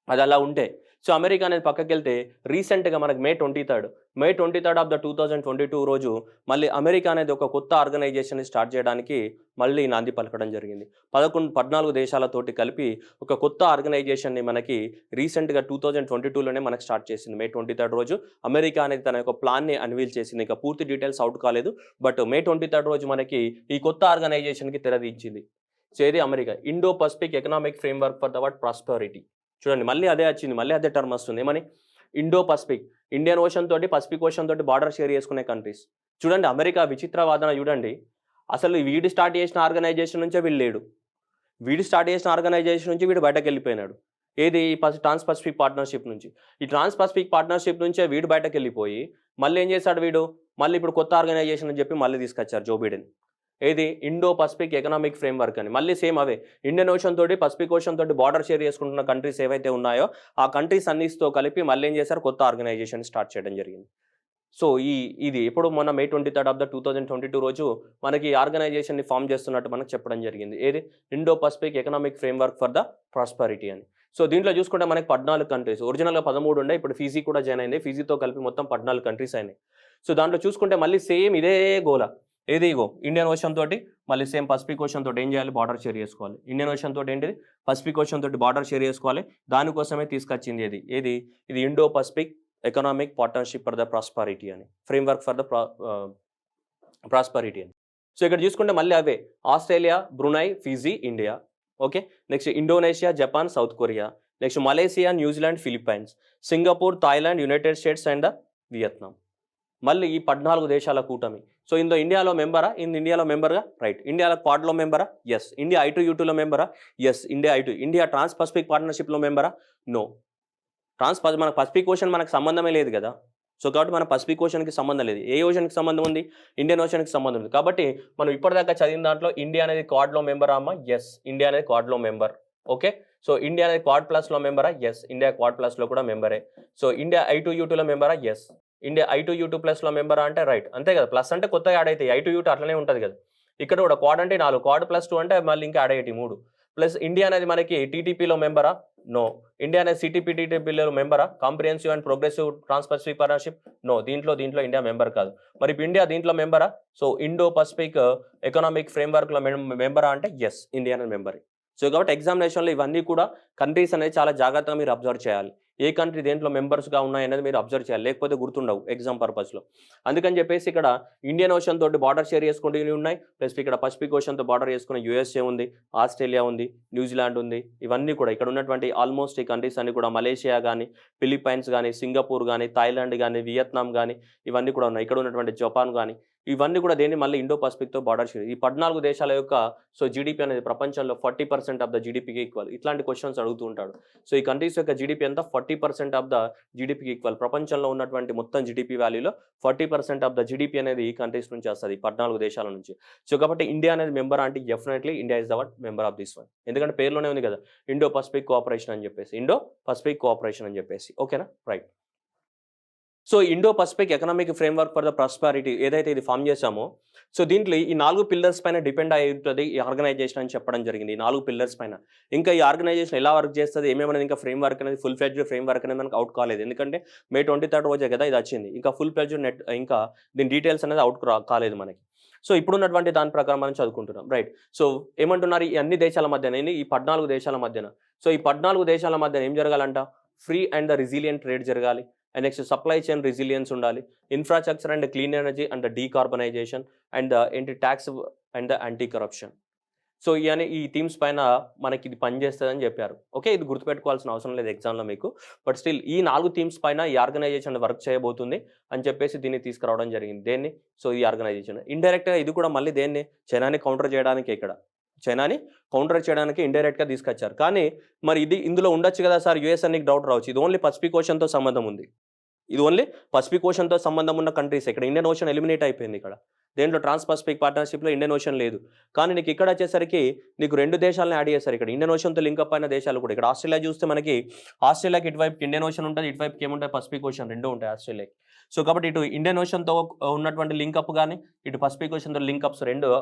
అది అలా ఉంటే సో అమెరికా అనేది పక్కకెళ్తే రీసెంట్‌గా మనకు మే 23 ఆఫ్ ద 2022 రోజు మళ్ళీ అమెరికా అనేది ఒక కొత్త ఆర్గనైజేషన్‌ని స్టార్ట్ చేయడానికి మళ్ళీ నాంది పలకడం జరిగింది. 14 దేశాలతోటి కలిపి ఒక కొత్త ఆర్గనైజేషన్‌ని మనకి రీసెంట్‌గా 2022లోనే మనకు స్టార్ట్ చేసింది. మే 23 రోజు అమెరికా అనేది తన యొక్క ప్లాన్‌ని అన్వీల్ చేసింది. ఇంకా పూర్తి డీటెయిల్స్ అవుట్ కాలేదు. బట్ మే 23 రోజు మనకి ఈ కొత్త ఆర్గనైజేషన్‌కి తెరదించింది. సో ఏది? America. Indo Pacific economic framework for the what? Prosperity. చూడండి మళ్ళీ అదే వచ్చింది. మళ్ళీ అదే టర్మ్ వస్తుంది. ఏమని? Indo Pacific. ఇండియన్ ఓషన్ తోటి పసిఫిక్ ఓషన్ తోటి బార్డర్ షేర్ చేసుకునే కంట్రీస్. చూడండి అమెరికా విచిత్ర వాదన చూడండి. అసలు వీడు స్టార్ట్ చేసిన ఆర్గనైజేషన్ నుంచే వీళ్ళు లేడు. వీడు స్టార్ట్ చేసిన ఆర్గనైజేషన్ నుంచి వీడు బయటకెళ్ళిపోయినాడు. ఏది? ట్రాన్స్ పసిఫిక్ పార్ట్నర్‌షిప్ నుంచి. ఈ ట్రాన్స్ పసిఫిక్ పార్ట్నర్‌షిప్ నుంచే వీడు బయటకెళ్ళిపోయి మళ్ళీ ఏం చేశాడు వీడు? మళ్ళీ ఇప్పుడు కొత్త ఆర్గనైజేషన్ అని చెప్పి మళ్ళీ తీసుకొచ్చారు జో బిడెన్. ఏది? ఇండో పసిఫిక్ ఎకనామిక్ ఫ్రేమ్‌వర్క్ అని. మళ్ళీ సేమ్ అవే. ఇండియన్ ఓషన్ తోటి పసిఫిక్ ఓషన్ తోటి బార్డర్ షేర్ చేసుకుంటున్న కంట్రీస్ ఏవైతే ఉన్నాయో ఆ కంట్రీస్ అన్నిటితో కలిపి మళ్ళీ ఏం చేశారు? కొత్త ఆర్గనైజేషన్ స్టార్ట్ చేయడం జరిగింది. సో ఇది ఎప్పుడు మొన్న మే 23 ఆఫ్ ద 2022 రోజు మనకి ఆర్గనైజేషన్‌ని ఫార్మ్ చేస్తున్నట్టు మనకు చెప్పడం జరిగింది. ఏది? Indo Pacific economic framework for the prosperity అని. సో దీంట్లో చూసుకుంటే మనకి 14 కంట్రీస్. ఒరిజినల్‌గా 13 ఉండే. ఇప్పుడు ఫిజీ కూడా జాయిన్ అయింది. ఫిజీతో కలిపి మొత్తం 14 కంట్రీస్ అయినాయి. సో దాంట్లో చూసుకుంటే మళ్ళీ సేమ్ ఇదే గోల. ఏది? ఇగో ఇండియన్ ఓషన్ తోటి మళ్ళీ సేమ్ పసిఫిక్ ఓషన్ తోటి ఏం చేయాలి? బార్డర్ షేర్ చేసుకోవాలి. ఇండియన్ ఓషన్ తోటి ఏంటిది? పసిఫిక్ ఓషన్ తోటి బార్డర్ షేర్ చేసుకోవాలి. దానికోసమే తీసుకొచ్చింది ఏది? ఇది Indo Pacific economic partnership for the prosperity అని. ఫ్రేమ్‌వర్క్ ఫర్ ద ప్రాస్పెరిటీ అని. సో ఇక్కడ చూసుకుంటే మళ్ళీ అవే. Australia, Brunei, Fiji, India. Okay. Next Indonesia, Japan, South Korea. Next Malaysia, New Zealand, Philippines, Singapore, Thailand, United States and Vietnam. మళ్ళీ ఈ 14 దేశాల కూటమి. సో ఇండియాలో మెంబరా? ఇండియాలో మెంబర్‌గా? రైట్. ఇండియాలో క్వాడ్‌లో మెంబరా? యెస్. ఇండియా I2U2లో మెంబరా? Yes. India I2. India trans Pacific పార్ట్నర్‌షిప్‌లో మెంబరా? నో. మన పసిఫిక్ ఓషన్ మనకు సంబంధమే లేదు గదా! సో కాబట్టి మన పసిఫిక్ ఓషన్‌కి సంబంధం లేదు. ఏ ఓషన్‌కి సంబంధం ఉంది? ఇండియన్ ఓషన్‌కి సంబంధం ఉంది. కాబట్టి మనం ఇప్పటిదాకా చదివిన దాంట్లో ఇండియా అనేది క్వాడ్‌లో మెంబరా అమ్మా? యెస్. ఇండియా అనేది క్వాడ్‌లో మెంబర్. ఓకే. సో ఇండియా అనేది క్వాడ్ ప్లస్‌లో మెంబరా? యెస్. ఇండియా క్వాడ్ ప్లస్‌లో కూడా మెంబరే. సో ఇండియా I2U2లో మెంబరా? యెస్. ఇండియా I2U2 ప్లస్‌లో మెంబరా అంటే రైట్. అంతే కదా! ప్లస్ అంటే కొత్తగా యాడ్ అయితాయి. I2U2 అట్లనే ఉంటది కదా! ఇక్కడ కూడా క్వాడ్ అంటే 4, క్వాడ్ +2 అంటే మళ్ళీ ఇంకా యాడ్ అయ్యేటి 3. ప్లస్ ఇండియా అనేది మనకి టీటీపీలో మెంబరా? నో. ఇండియా అనేది టీటీపీలో మెంబరా? Comprehensive and progressive trans Pacific partnership? No. దీంట్లో ఇండియా మెంబర్ కాదు. మరి ఇప్పుడు ఇండియా దీంట్లో మెంబరా? సో ఇండో పసిఫిక్ ఎకనామిక్ ఫ్రేమ్‌వర్క్‌లో మెంబరా అంటే యెస్. ఇండియా అనేది మెంబరే. సో కాబట్టి ఎగ్జామినేషన్‌లో ఇవన్నీ కూడా కంట్రీస్ అనేది చాలా జాగ్రత్తగా మీరు అబ్జర్వ్ చేయాలి. ఏ కంట్రీ దేంట్లో మెంబర్స్గా ఉన్నాయనేది మీరు అబ్జర్వ్ చేయాలి, లేకపోతే గుర్తుండవు ఎగ్జామ్ పర్పస్లో. అందుకని చెప్పేసి ఇక్కడ ఇండియన్ ఓషన్ తోటి బార్డర్ షేర్ చేసుకుంటూ ఉన్నాయి, ప్లస్ ఇక్కడ పసిఫిక్ ఓషన్తో బార్డర్ చేసుకున్న యూఎస్ఏ ఉంది, ఆస్ట్రేలియా ఉంది, న్యూజిలాండ్ ఉంది. ఇవన్నీ కూడా ఇక్కడ ఉన్నటువంటి ఆల్మోస్ట్ ఈ కంట్రీస్ అన్ని కూడా మలేషియా కానీ, ఫిలిప్పైన్స్ కానీ, సింగపూర్ కానీ, థాయిలాండ్ కానీ, వియత్నాం కానీ ఇవన్నీ కూడా ఉన్నాయి. ఇక్కడ ఉన్నటువంటి జపాన్ కానీ ఇవన్నీ కూడా దేన్ని మళ్ళీ ఇండో పసిఫిక్తో బార్డర్ షేర్. ఈ 14 దేశాల యొక్క జీడీపీ అనేది ప్రపంచంలో 40% ఆఫ్ ద జీడీపీకి ఈక్వల్. ఇట్లాంటి క్వశ్చన్స్ అడుగుతూ ఉంటాడు. సో ఈ కంట్రీస్ యొక్క జీడీపీ అంతా 40% ఆఫ్ ద జీడీపీకి ఈక్వల్. ప్రపంచంలో ఉన్నటువంటి మొత్తం జీడీపీ వాల్యూలో 40% ఆఫ్ ద జీడీపీ అనేది ఈ కంట్రీస్ నుంచి వస్తుంది, 14 దేశాల నుంచి. సో కాబట్టి ఇండియా అనేది మెంబర్ అంటే definitely India is the member of this one. ఎందుకంటే పేరులోనే ఉంది కదా, ఇండో పసిఫిక్ కోఆపరేషన్ అని చెప్పేసి, ఇండో పసిఫిక్ కోఆపరేషన్ అని చెప్పేసి. ఓకేనా, right. So Indo Pacific economic framework for the prosperity ఏదైతే ఇది ఫామ్ చేశామో, సో దీంట్లో ఈ 4 పిల్లర్స్ పైన డిపెండ్ అయి ఉంటుంది ఈ ఆర్గనైజేషన్ అని చెప్పడం జరిగింది. ఈ 4 పిల్లర్స్ పైన. ఇంకా ఈ ఆర్గనైజేషన్ ఎలా వర్క్ చేస్తుంది, ఏమేమనేది ఇంకా ఫ్రేమ్వర్క్ అనేది ఫుల్ ఫ్లెడ్జ్డ్ ఫ్రేమ్వర్క్ అనేది మనకు అవుట్ కాలేదు. ఎందుకంటే May 23 రోజే కదా ఇది వచ్చింది. ఇంకా ఫుల్ ఫ్లెడ్జ్డ్ ఇంకా దీని డీటెయిల్స్ అనేది అవుట్ కాలేదు మనకి. సో ఇప్పుడున్నటువంటి దాని ప్రకారం మనం చదువుకుంటున్నాం, రైట్. సో ఏమంటున్నారు, ఈ అన్ని దేశాల మధ్యన, ఈ 14 దేశాల మధ్యన, సో ఈ 14 దేశాల మధ్యన ఏం జరగాలంట, free and the resilient trade జరగాలి. And next supply chain resilience ఉండాలి, infrastructure and clean energy and decarbonization and ఏంటి tax and anti corruption. So ఈ థీమ్స్ పైన మనకి ఇది పనిచేస్తుందని చెప్పారు. ఓకే, ఇది గుర్తుపెట్టుకోవాల్సిన అవసరం లేదు ఎగ్జామ్లో మీకు. బట్ స్టిల్ ఈ 4 థీమ్స్ పైన ఈ ఆర్గనైజేషన్ వర్క్ చేయబోతుంది అని చెప్పేసి దీన్ని తీసుకురావడం జరిగింది. దేన్ని, సో ఈ ఆర్గనైజేషన్ ఇండైరెక్ట్గా ఇది కూడా మళ్ళీ దేన్ని, చైనాని కౌంటర్ చేయడానికి, ఇక్కడ చైనాని కౌంటర్ చేయడానికి ఇండైరెక్ట్గా తీసుకొచ్చారు. కానీ మరి ఇందులో ఉండొచ్చు కదా సార్, యూఎస్ అని డౌట్ రావచ్చు. ఇది ఓన్లీ పసిఫిక్ ఓషన్తో సంబంధం ఉంది, ఇది ఓన్లీ పసిఫిక్ ఓషన్తో సంబంధం ఉన్న కంట్రీస్. ఇక్కడ ఇండియన్ ఓషన్ ఎలిమినేట్ అయిపోయింది. ఇక్కడ దేంట్లో ట్రాన్స్ పసిఫిక్ పార్ట్నర్షిప్లో ఇండియన్ ఓషన్ లేదు. కానీ నీకు ఇక్కడ వచ్చేసరికి నీకు 2 దేశాలను యాడ్ చేస్తారు. ఇక్కడ ఇండియన్ ఓషన్తో లింకప్ అయిన దేశాలు కూడా. ఇక్కడ ఆస్ట్రేలియా చూస్తే మనకి ఆస్ట్రేలియాకి ఇటువైపుకి ఇండియన్ ఓషన్ ఉంటుంది, ఇటువైపుకి ఏముంటాయి, పసిఫిక్ ఓషన్, 2 ఉంటాయి ఆస్ట్రేలియాకి. సో కాబట్టి ఇటు ఇండియన్ ఓషన్తో ఉన్నటువంటి లింకప్ కానీ, ఇటు పసిఫిక్ ఓషన్తో లింకప్స్ 2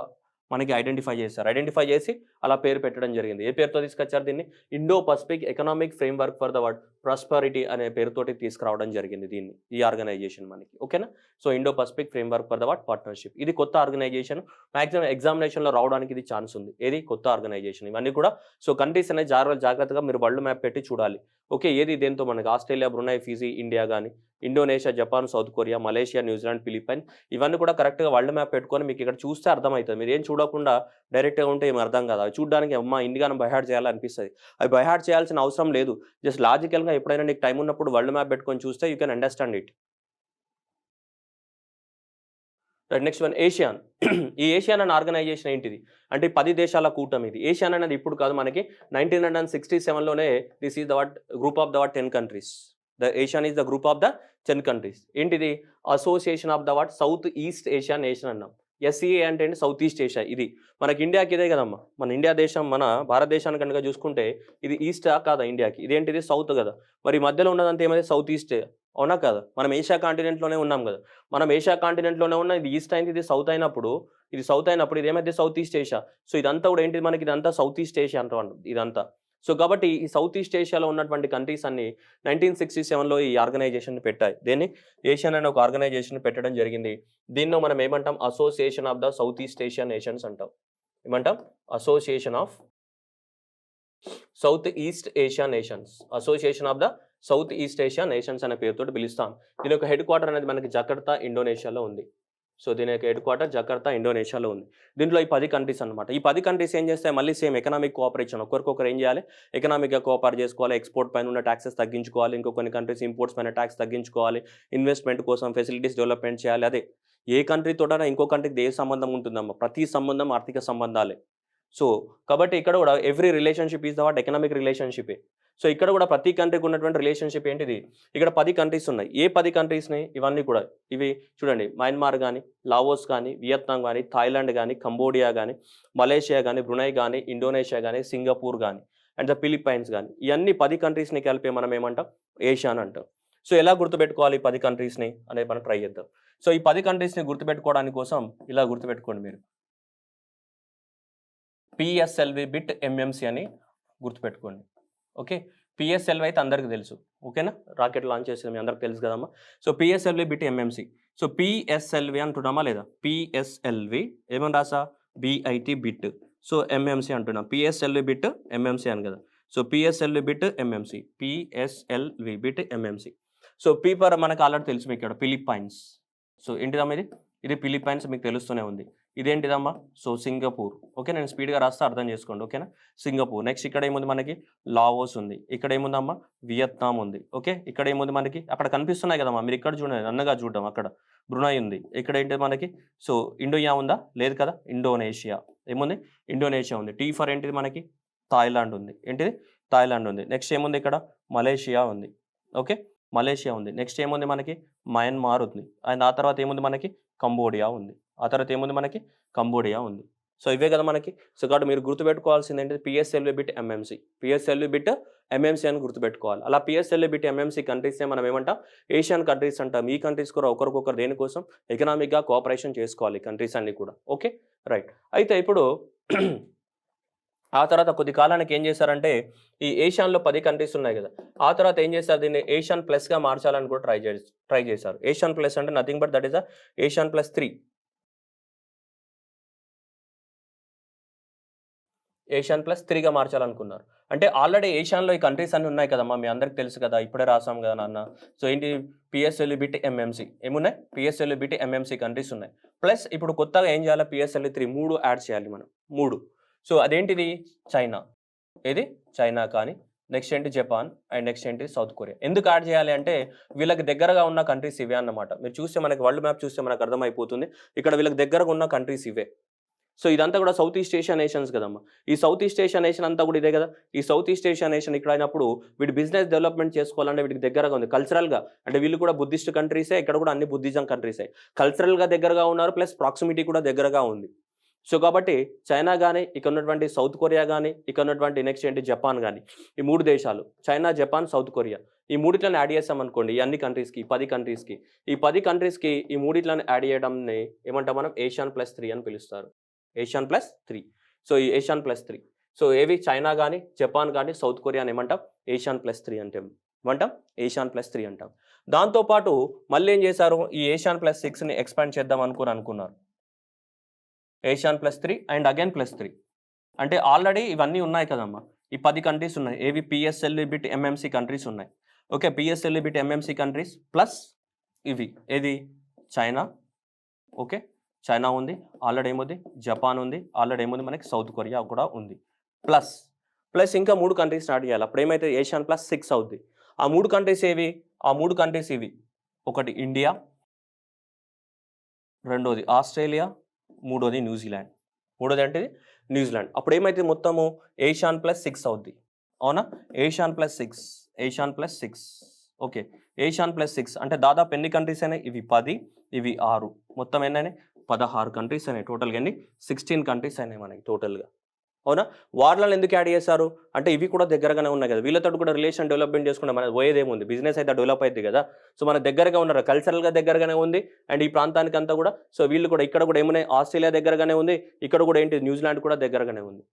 మనకి ఐడెంటిఫై చేశారు. ఐడెంటిఫై చేసి అలా పేరు పెట్టడం జరిగింది. ఏ పేరుతో తీసుకొచ్చారు దీన్ని, Indo Pacific economic framework for the prosperity అనే పేరుతోటి తీసుకురావడం జరిగింది దీన్ని, ఈ ఆర్గనైజేషన్ మనకి. ఓకేనా, so Indo Pacific framework for the partnership. ఇది కొత్త ఆర్గనైజేషన్. మాక్సిమం ఎగ్జామినేషన్లో రావడానికి ఇది ఛాన్స్ ఉంది. ఏది, కొత్త ఆర్గనైజేషన్. ఇవన్నీ కూడా సో కంట్రీస్ అనేది జాగ్రత్తగా మీరు వరల్డ్ మ్యాప్ పెట్టి చూడాలి. ఓకే, ఏది దేంతో మనకి ఆస్ట్రేలియా, బ్రునై, ఫిజీ, ఇండియా కానీ, Indonesia, Japan, South Korea, Malaysia, New Zealand, Philippine, ఇవన్నీ కూడా కరెక్ట్గా వరల్డ్ మ్యాప్ పెట్టుకొని మీకు ఇక్కడ చూస్తే అర్థమవుతుంది. మీరు ఏం చూడకుండా డైరెక్ట్గా ఉంటే ఏం అర్థం కాదు. అవి చూడడానికి అమ్మ ఇండియాను బైహార్ట్ చేయాలనిపిస్తుంది. అవి బైహార్ట్ చేయాల్సిన అవసరం లేదు. జస్ట్ లాజికల్గా ఎప్పుడైనా నీకు టైం ఉన్నప్పుడు వరల్డ్ మ్యాప్ పెట్టుకొని చూస్తే you can understand it. Next one, ASEAN. ఈ ఏషియాన్ అనే ఆర్గనైజేషన్ ఏంటిది అంటే 10 దేశాల కూటమి. ఇది ఏషియాన్ అనేది ఇప్పుడు కాదు, మనకి 1967లోనే this is the group of the 10 countries. The ASEAN is the group of the 10 countries. ఏంటిది, association of the South East Asia nation అన్నాం. ఎస్ఈఏ అంటే ఏంటి, సౌత్ ఈస్ట్ ఏషియా. ఇది మనకి ఇండియాకి ఇదే కదమ్మా. మన ఇండియా దేశం, మన భారతదేశానికి కనుక చూసుకుంటే ఇది ఈస్టా కాదా ఇండియాకి, ఇదేంటిది సౌత్ కదా. మరి మధ్యలో ఉన్నదంతా ఏమైతే సౌత్ ఈస్ట్, అవునా కదా. మనం ఏషియా కాంటినెంట్లోనే ఉన్నాం కదా. మనం ఏషియా కాంటినెంట్లోనే ఉన్న ఇది ఈస్ట్ అయింది, ఇది సౌత్ అయినప్పుడు, ఇది ఏమైతే సౌత్ ఈస్ట్ ఏషియా. సో ఇదంతా కూడా ఏంటిది, మనకి ఇదంతా సౌత్ ఈస్ట్ ఏషియా అంటాం ఇదంతా. సో కాబట్టి ఈ సౌత్ ఈస్ట్ ఏషియాలో ఉన్నటువంటి కంట్రీస్ అన్ని 1967లో ఈ ఆర్గనైజేషన్ పెట్టాయి. దేన్ని, ఏషియన్ అనే ఒక ఆర్గనైజేషన్ పెట్టడం జరిగింది. దీనిలో మనం ఏమంటాం, association of the South East Asia nations అంటాం. ఏమంటాం, association of south East Asia nations. Association of the South East Asia nations అనే పేరుతో పిలుస్తాం. దీని యొక్క హెడ్ క్వార్టర్ అనేది మనకి జకర్తా, ఇండోనేషియాలో ఉంది. సో దీని యొక్క హెడ్ క్వార్టర్ జకర్తా, ఇండోనేషియాలో ఉంది. దీంట్లో ఈ 10 కంట్రీస్ అనమాట. ఈ 10 కంట్రీస్ ఏం చేస్తాయి, మళ్ళీ సేమ్ ఎకనామిక్ కోఆపరేషన్. ఒకరికొకరు ఏం చేయాలి, ఎకనామిక్గా కోఆపరేట్ చేసుకోవాలి. ఎక్స్పోర్ట్ పైన ఉన్న ట్యాక్సెస్ తగ్గించుకోవాలి. ఇంకొన్ని కంట్రీస్ ఇంపోర్ట్స్ పైన ట్యాక్స్ తగ్గించుకోవాలి. ఇన్వెస్ట్మెంట్ కోసం ఫెసిలిటీస్ డెవలప్మెంట్ చేయాలి. అదే ఏ కంట్రీ తోటైనా ఇంకో కంట్రీకి ఏ సంబంధం ఉంటుందమ్మా, ప్రతి సంబంధం ఆర్థిక సంబంధాలే. సో కాబట్టి ఇక్కడ కూడా every relationship is the economic relationship. So ఇక్కడ కూడా ప్రతి కంట్రీకి ఉన్నటువంటి రిలేషన్షిప్ ఏంటిది, ఇక్కడ 10 కంట్రీస్ ఉన్నాయి. ఏ 10 కంట్రీస్ని, ఇవన్నీ కూడా ఇవి చూడండి, మయన్మార్ కానీ, లావోస్ కానీ, వియత్నాం కానీ, థాయిలాండ్ కానీ, కంబోడియా కానీ, మలేషియా కానీ, బ్రునై కానీ, ఇండోనేషియా కానీ, సింగపూర్ కానీ, అండ్ ద ఫిలిప్పైన్స్ కానీ, ఇవన్నీ 10 కంట్రీస్ని కలిపి మనం ఏమంటాం, ఏషియాన్ అంటాం. సో ఎలా గుర్తుపెట్టుకోవాలి 10 కంట్రీస్ని అనేది మనం ట్రై చేద్దాం. సో ఈ 10 కంట్రీస్ని గుర్తుపెట్టుకోవడానికి కోసం ఇలా గుర్తుపెట్టుకోండి మీరు, పిఎస్ఎల్వి బిట్ ఎంఎంసి అని గుర్తుపెట్టుకోండి. ఓకే, పిఎస్ఎల్వి అయితే అందరికీ తెలుసు. ఓకేనా, రాకెట్ లాంచ్ చేసేది మీ అందరికి తెలుసు కదమ్మా. So PSLV bit MMC. So PSLV అంటున్నామా లేదా, పిఎస్ఎల్వి ఏమని రాసా, బిఐటి బిట్. సో ఎంఎంసి అంటున్నాం, పిఎస్ఎల్వి బిట్ ఎంఎంసి అని కదా. So PSLV bit MMC, PSLV bit MMC. So P for మనకు ఆల్రెడీ తెలుసు మీకు ఇక్కడ ఫిలిప్పైన్స్. సో ఏంటిదమ్మా ఇది? ఇది ఫిలిప్పైన్స్ మీకు తెలుస్తూనే ఉంది. ఇదేంటిదమ్మా? So Singapore. ఓకే, నేను స్పీడ్గా రాస్తే అర్థం చేసుకోండి. ఓకేనా? సింగపూర్. నెక్స్ట్ ఇక్కడ ఏముంది మనకి? లావోస్ ఉంది. ఇక్కడ ఏముందమ్మా? వియత్నాం ఉంది. ఓకే, ఇక్కడ ఏముంది మనకి? అక్కడ కనిపిస్తున్నాయి కదమ్మా, మీరు ఇక్కడ చూడండి, నన్నగా చూడడం. అక్కడ బ్రునై ఉంది. ఇక్కడ ఏంటి మనకి? సో ఇండోయా ఉందా? లేదు కదా. ఇండోనేషియా ఏముంది? ఇండోనేషియా ఉంది. టీ ఫర్ ఏంటిది మనకి? థాయిలాండ్ ఉంది. ఏంటిది? థాయిలాండ్ ఉంది. నెక్స్ట్ ఏముంది ఇక్కడ? మలేషియా ఉంది. ఓకే, మలేషియా ఉంది. నెక్స్ట్ ఏముంది మనకి? మయన్మార్ ఉంది. అండ్ ఆ తర్వాత ఏముంది మనకి? కంబోడియా ఉంది. ఆ తర్వాత ఏముంది మనకి? కంబోడియా ఉంది. సో ఇవే కదా మనకి. సో కాబట్టి మీరు గుర్తుపెట్టుకోవాల్సింది ఏంటి? PSLV bit MMC, PSLV bit MMC అని గుర్తుపెట్టుకోవాలి. అలా పిఎస్ఎల్వి బిట్ ఎంఎంసి కంట్రీస్నే మనం ఏమంటాం? ఏషియన్ కంట్రీస్ అంటాం. ఈ కంట్రీస్ కూడా ఒకరికొకరు దేనికోసం? ఎకనామిక్గా కోఆపరేషన్ చేసుకోవాలి కంట్రీస్ అన్ని కూడా. Okay, right. అయితే ఇప్పుడు ఆ తర్వాత కొద్ది కాలానికి ఏం చేశారంటే, ఈ ఏషియాన్లో 10 కంట్రీస్ ఉన్నాయి కదా, ఆ తర్వాత ఏం చేశారు? దీన్ని ఏషియన్ ప్లస్గా మార్చాలని కూడా ట్రై చేశారు. ఏషియన్ ప్లస్ అంటే nothing but that is ASEAN plus 3. ASEAN plus 3గా మార్చాలనుకున్నారు. అంటే ఆల్రెడీ ఏషియాన్లో ఈ కంట్రీస్ అన్నీ ఉన్నాయి కదమ్మా, మీ అందరికి తెలుసు కదా, ఇప్పుడే రాసాం కదా నాన్న. సో ఏంటి? పిఎస్ఎల్వి బిట్ ఎంఎంసి ఏమున్నాయి? పిఎస్ఎల్వి బిట్ ఎంఎంసి కంట్రీస్ ఉన్నాయి. ప్లస్ ఇప్పుడు కొత్తగా ఏం చేయాలి? పిఎస్ఎల్వి 3 3 యాడ్ చేయాలి మనం. 3. సో అదేంటిది? చైనా. ఏది? చైనా కానీ, నెక్స్ట్ ఏంటి? జపాన్, అండ్ నెక్స్ట్ ఏంటి? South Korea. ఎందుకు యాడ్ చేయాలి అంటే వీళ్ళకి దగ్గరగా ఉన్న కంట్రీస్ ఇవే అన్నమాట. మీరు చూస్తే మనకి వరల్డ్ మ్యాప్ చూస్తే మనకు అర్థమైపోతుంది. ఇక్కడ వీళ్ళకి దగ్గరగా ఉన్న కంట్రీస్ ఇవే. సో ఇదంతా కూడా సౌత్ ఈస్ట్ ఏషియా నేషన్స్ కదమ్మా. ఈ సౌత్ ఈస్ట్ ఏషియా నేషన్ అంతా కూడా ఇదే కదా. ఈ సౌత్ ఈస్ట్ ఏషియా నేషన్ ఇక్కడ అయినప్పుడు వీటి బిజినెస్ డెవలప్మెంట్ చేసుకోవాలంటే వీటికి దగ్గరగా ఉంది. కల్చరల్గా అంటే వీళ్ళు కూడా బుద్ధిస్ట్ కంట్రీసే, ఇక్కడ కూడా అన్ని బుద్ధిజం కంట్రీసే. కల్చరల్గా దగ్గరగా ఉన్నారు, ప్లస్ ప్రాక్సిమిటీ కూడా దగ్గరగా ఉంది. సో కాబట్టి చైనా కానీ, ఇక్కడ ఉన్నటువంటి సౌత్ కొరియా కానీ, ఇక్కడ ఉన్నటువంటి నెక్స్ట్ ఏంటి? జపాన్ కానీ, ఈ 3 దేశాలు చైనా, జపాన్, సౌత్ కొరియా, ఈ మూడిట్లను యాడ్ చేసామనుకోండి ఈ అన్ని కంట్రీస్కి, 10 కంట్రీస్కి, ఈ 10 కంట్రీస్కి ఈ మూడిట్లను యాడ్ చేయడంని ఏమంటాం మనం? ఏషియన్ ప్లస్ 3 అని పిలుస్తారు. Asian plus 3. సో ఈ ఏషియన్ ప్లస్ 3. సో ఏవి? చైనా కానీ, జపాన్ కానీ, సౌత్ కొరియా అని ఏమంటాం? ఏషియన్ ప్లస్ 3 అంటే ఏమంటాం? ఏషియన్ ప్లస్ 3 అంటాం. దాంతోపాటు మళ్ళీ ఏం చేశారు? ఈ ఏషియన్ ప్లస్ 6ని ఎక్స్పాండ్ చేద్దాం అనుకున్నారు. Asian plus 3 and again plus 3 అంటే ఆల్రెడీ ఇవన్నీ ఉన్నాయి కదమ్మా. ఈ 10 కంట్రీస్ ఉన్నాయి. ఏవి? పిఎస్ఎల్వి బిట్ ఎంఎంసి కంట్రీస్ ఉన్నాయి. Okay, PSLV bit MMC countries plus ఇవి ఏది? చైనా. ఓకే, చైనా ఉంది. ఆల్రెడీ ఏముంది? జపాన్ ఉంది. ఆల్రెడీ ఏముంది మనకి? సౌత్ కొరియా కూడా ఉంది. ప్లస్ ఇంకా 3 కంట్రీస్ యాడ్ చేయాలి. అప్పుడు ఏమైతే? ఏషియన్ ప్లస్ 6 అవుద్ది. ఆ 3 కంట్రీస్ ఏవి? ఆ 3 కంట్రీస్ ఇవి. ఒకటి ఇండియా, రెండోది ఆస్ట్రేలియా, మూడోది న్యూజిలాండ్. మూడోది అంటే న్యూజిలాండ్. అప్పుడు ఏమైతే? మొత్తము ఏషియన్ ప్లస్ 6 అవుద్ది. అవునా? Asian plus 6, Asian plus 6. Okay, Asian plus 6 అంటే దాదాపు ఎన్ని కంట్రీస్ అయినాయి? ఇవి 10, ఇవి 6, మొత్తం ఎన్నైనాయి? 16 కంట్రీస్ అయినాయి. టోటల్గా ఎన్ని? 16 కంట్రీస్ అయినాయి మనకి టోటల్గా. అవునా? వాళ్ళని ఎందుకు యాడ్ చేశారు అంటే ఇవి కూడా దగ్గరగానే ఉన్నాయి కదా, వీళ్ళతో కూడా రిలేషన్ డెవలప్మెంట్ చేసుకుంటే మనకి పోయేదేముంది? బిజినెస్ అయితే డెవలప్ అవుతుంది కదా. సో మన దగ్గరగా ఉన్నారు, కల్చరల్గా దగ్గరగానే ఉంది. అండ్ ఈ ప్రాంతానికి అంతా కూడా సో వీళ్ళు కూడా ఇక్కడ కూడా ఏమున్నాయి? ఆస్ట్రేలియా దగ్గరగానే ఉంది. ఇక్కడ కూడా ఏంటి? న్యూజిలాండ్ కూడా దగ్గరగానే ఉంది.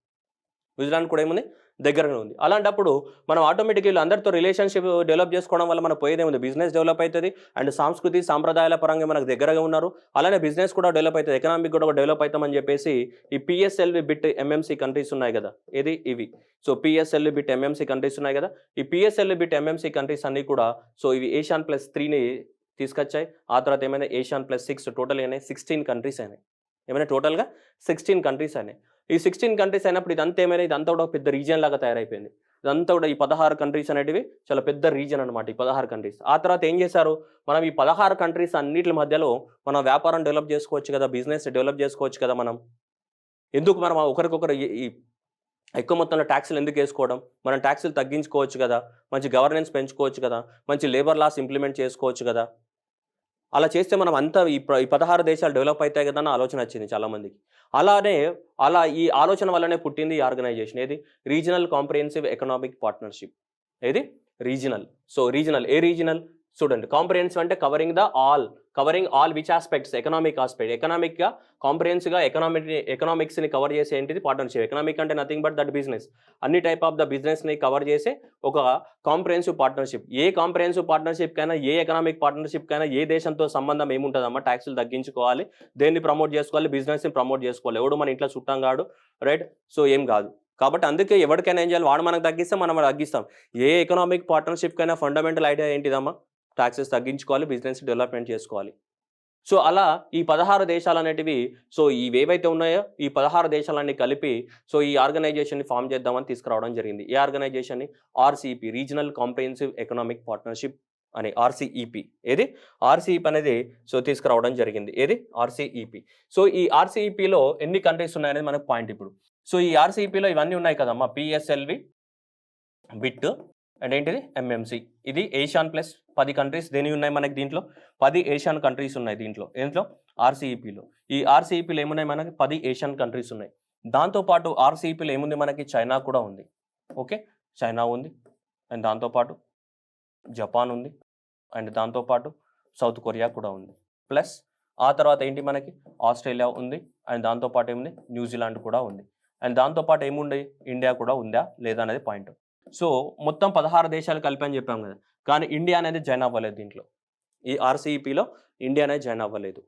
న్యూజిలాండ్ కూడా ఏముంది? దగ్గరగానే ఉంది. అలాంటప్పుడు మనం ఆటోమేటిక్గా వీళ్ళు అందరితో రిలేషన్షిప్ డెవలప్ చేసుకోవడం వల్ల మనకు పోయేదేముంది? బిజినెస్ డెవలప్ అవుతుంది. అండ్ సంస్కృతి సాంప్రదాయాల పరంగా మనకు దగ్గరగా ఉన్నారు. అలానే బిజినెస్ కూడా డెవలప్ అవుతుంది, ఎకనామిక్ కూడా డెవలప్ అవుతామని చెప్పేసి ఈ పిఎస్ఎల్వి బిట్ ఎంఎంసి కంట్రీస్ ఉన్నాయి కదా, ఏది? ఇవి. So PSLV bit MMC countries ఉన్నాయి కదా, ఈ పిఎస్ఎల్వి బిట్ ఎంఎంసి కంట్రీస్ అన్నీ కూడా సో ఇవి ఏషియన్ ప్లస్ 3ని తీసుకొచ్చాయి. ఆ తర్వాత ఏమైనా? ఏషియన్ ప్లస్ 6 టోటల్ అయినాయి 16 కంట్రీస్ అయినాయి. ఏమైనా? టోటల్గా 16 కంట్రీస్ అయినాయి. ఈ 16 కంట్రీస్ అయినప్పుడు ఇదంతా ఏమైనా? ఇదంతా కూడా పెద్ద రీజియన్ లాగా తయారైపోయింది. ఇదంతా కూడా ఈ 16 కంట్రీస్ అనేటివి చాలా పెద్ద రీజియన్ అనమాట, ఈ 16 కంట్రీస్. ఆ తర్వాత ఏం చేశారు? మనం ఈ 16 కంట్రీస్ అన్నిటి మధ్యలో మనం వ్యాపారం డెవలప్ చేసుకోవచ్చు కదా, బిజినెస్ డెవలప్ చేసుకోవచ్చు కదా. మనం ఎందుకు మనం ఒకరికొకరు ఈ ఎక్కువ మొత్తంలో ట్యాక్సులు ఎందుకు వేసుకోవడం? మనం ట్యాక్సులు తగ్గించుకోవచ్చు కదా, మంచి గవర్నెన్స్ పెంచుకోవచ్చు కదా, మంచి లేబర్ లాస్ ఇంప్లిమెంట్ చేసుకోవచ్చు కదా. అలా చేస్తే మనం అంతా ఈ 16 దేశాలు డెవలప్ అవుతాయి కదా అన్న ఆలోచన వచ్చింది చాలామందికి. అలా ఈ ఆలోచన వల్లనే పుట్టింది ఈ ఆర్గనైజేషన్. ఏది? Regional comprehensive economic partnership. ఏది? రీజనల్. సో రీజనల్, ఏ రీజనల్? చూడండి, కాంప్రిహెన్సివ్ అంటే covering all which aspects? Economic aspect. ఎకనామిక్గా కాంప్రిహెన్సివ్గా ఎకనామిక్స్ని కవర్ చేసే ఏంటిది? పార్ట్నర్షిప్. ఎకనామిక్ అంటే నథింగ్ బట్ దట్ బిజినెస్. అన్ని టైప్ ఆఫ్ ద బిజినెస్ని కవర్ చేసే ఒక కాంప్రిహెన్సివ్ పార్ట్నర్షిప్. ఏ కాంప్రిహెన్సివ్ పార్ట్నర్షిప్ కైనా, ఏ ఎకనామిక్ పార్ట్నర్షిప్ కైనా ఏ దేశంతో సంబంధం ఏముంటుందమ్మా? ట్యాక్సులు తగ్గించుకోవాలి, దేన్ని ప్రమోట్ చేసుకోవాలి? బిజినెస్ని ప్రమోట్ చేసుకోవాలి. ఎవడు మన ఇంట్లో చుట్టం కాడు, రైట్? సో ఏం కాదు. కాబట్టి అందుకే ఎవరికైనా ఏం చేయాలి, వాడు మనకు తగ్గిస్తే మనం వాడికి తగ్గిస్తాం. ఏ ఎకనామిక్ పార్ట్నర్‌షిప్‌కైనా ఫండమెంటల్ ఐడియా ఏంటిదమ్మా? టాక్సెస్ తగ్గించుకోవాలి, బిజినెస్ డెవలప్‌మెంట్ చేసుకోవాలి. సో, అలా ఈ 16 దేశాలనేటివి, సో, ఇవేవైతే ఉన్నాయో ఈ 16 దేశాలన్నీ కలిపి, సో, ఈ ఆర్గనైజేషన్‌ని ఫార్మ్ చేద్దామని తీసుకురావడం జరిగింది. ఏ ఆర్గనైజేషన్‌ని? RCEP, regional comprehensive economic partnership అని ఆర్‌సీఈపీ. ఏది? ఆర్‌సీఈపీ అనేది సో, తీసుకురావడం జరిగింది. ఏది? ఆర్‌సీఈపీ. సో, ఈ ఆర్‌సీఈపీలో ఎన్ని కంట్రీస్ ఉన్నాయనేది మనకు పాయింట్ ఇప్పుడు. సో, ఈ ఆర్‌సీఈపీలో ఇవన్నీ ఉన్నాయి కదమ్మా! పీఎస్ఎల్‌వి, బిట్ అండ్ ఏంటిది? ఎంఎంసీ. ఇది ఏషియాన్ ప్లస్ 10 కంట్రీస్ దేనివున్నాయి మనకి దీంట్లో? 10 ఏషియన్ కంట్రీస్ ఉన్నాయి దీంట్లో. ఏంట్లో? ఆర్‌సీఈపీలో. ఈ ఆర్‌సీఈపీలో ఏమున్నాయి మనకి? 10 ఏషియన్ కంట్రీస్ ఉన్నాయి. దాంతో పాటు ఆర్‌సీఈపీలో ఏముంది మనకి? చైనా కూడా ఉంది. ఓకే. చైనా ఉంది. అండ్ దాంతో పాటు జపాన్ ఉంది. అండ్ దాంతో పాటు సౌత్ కొరియా కూడా ఉంది. ప్లస్ ఆ తర్వాత ఏంటి మనకి? ఆస్ట్రేలియా ఉంది. అండ్ దాంతో పాటు ఏముంది? న్యూజిలాండ్ కూడా ఉంది. అండ్ దాంతో పాటు ఏముంది? ఇండియా కూడా ఉందా? లేదా అనేది పాయింట్. సో, మొత్తం 16 దేశాలు కలిపి అని చెప్పాం కదా! కానీ ఇండియా అనేది జాయిన్ అవ్వలేదు దీంట్లో. ఈ ఆర్‌సీఈపీలో ఇండియా అనేది జాయిన్ అవ్వలేదు.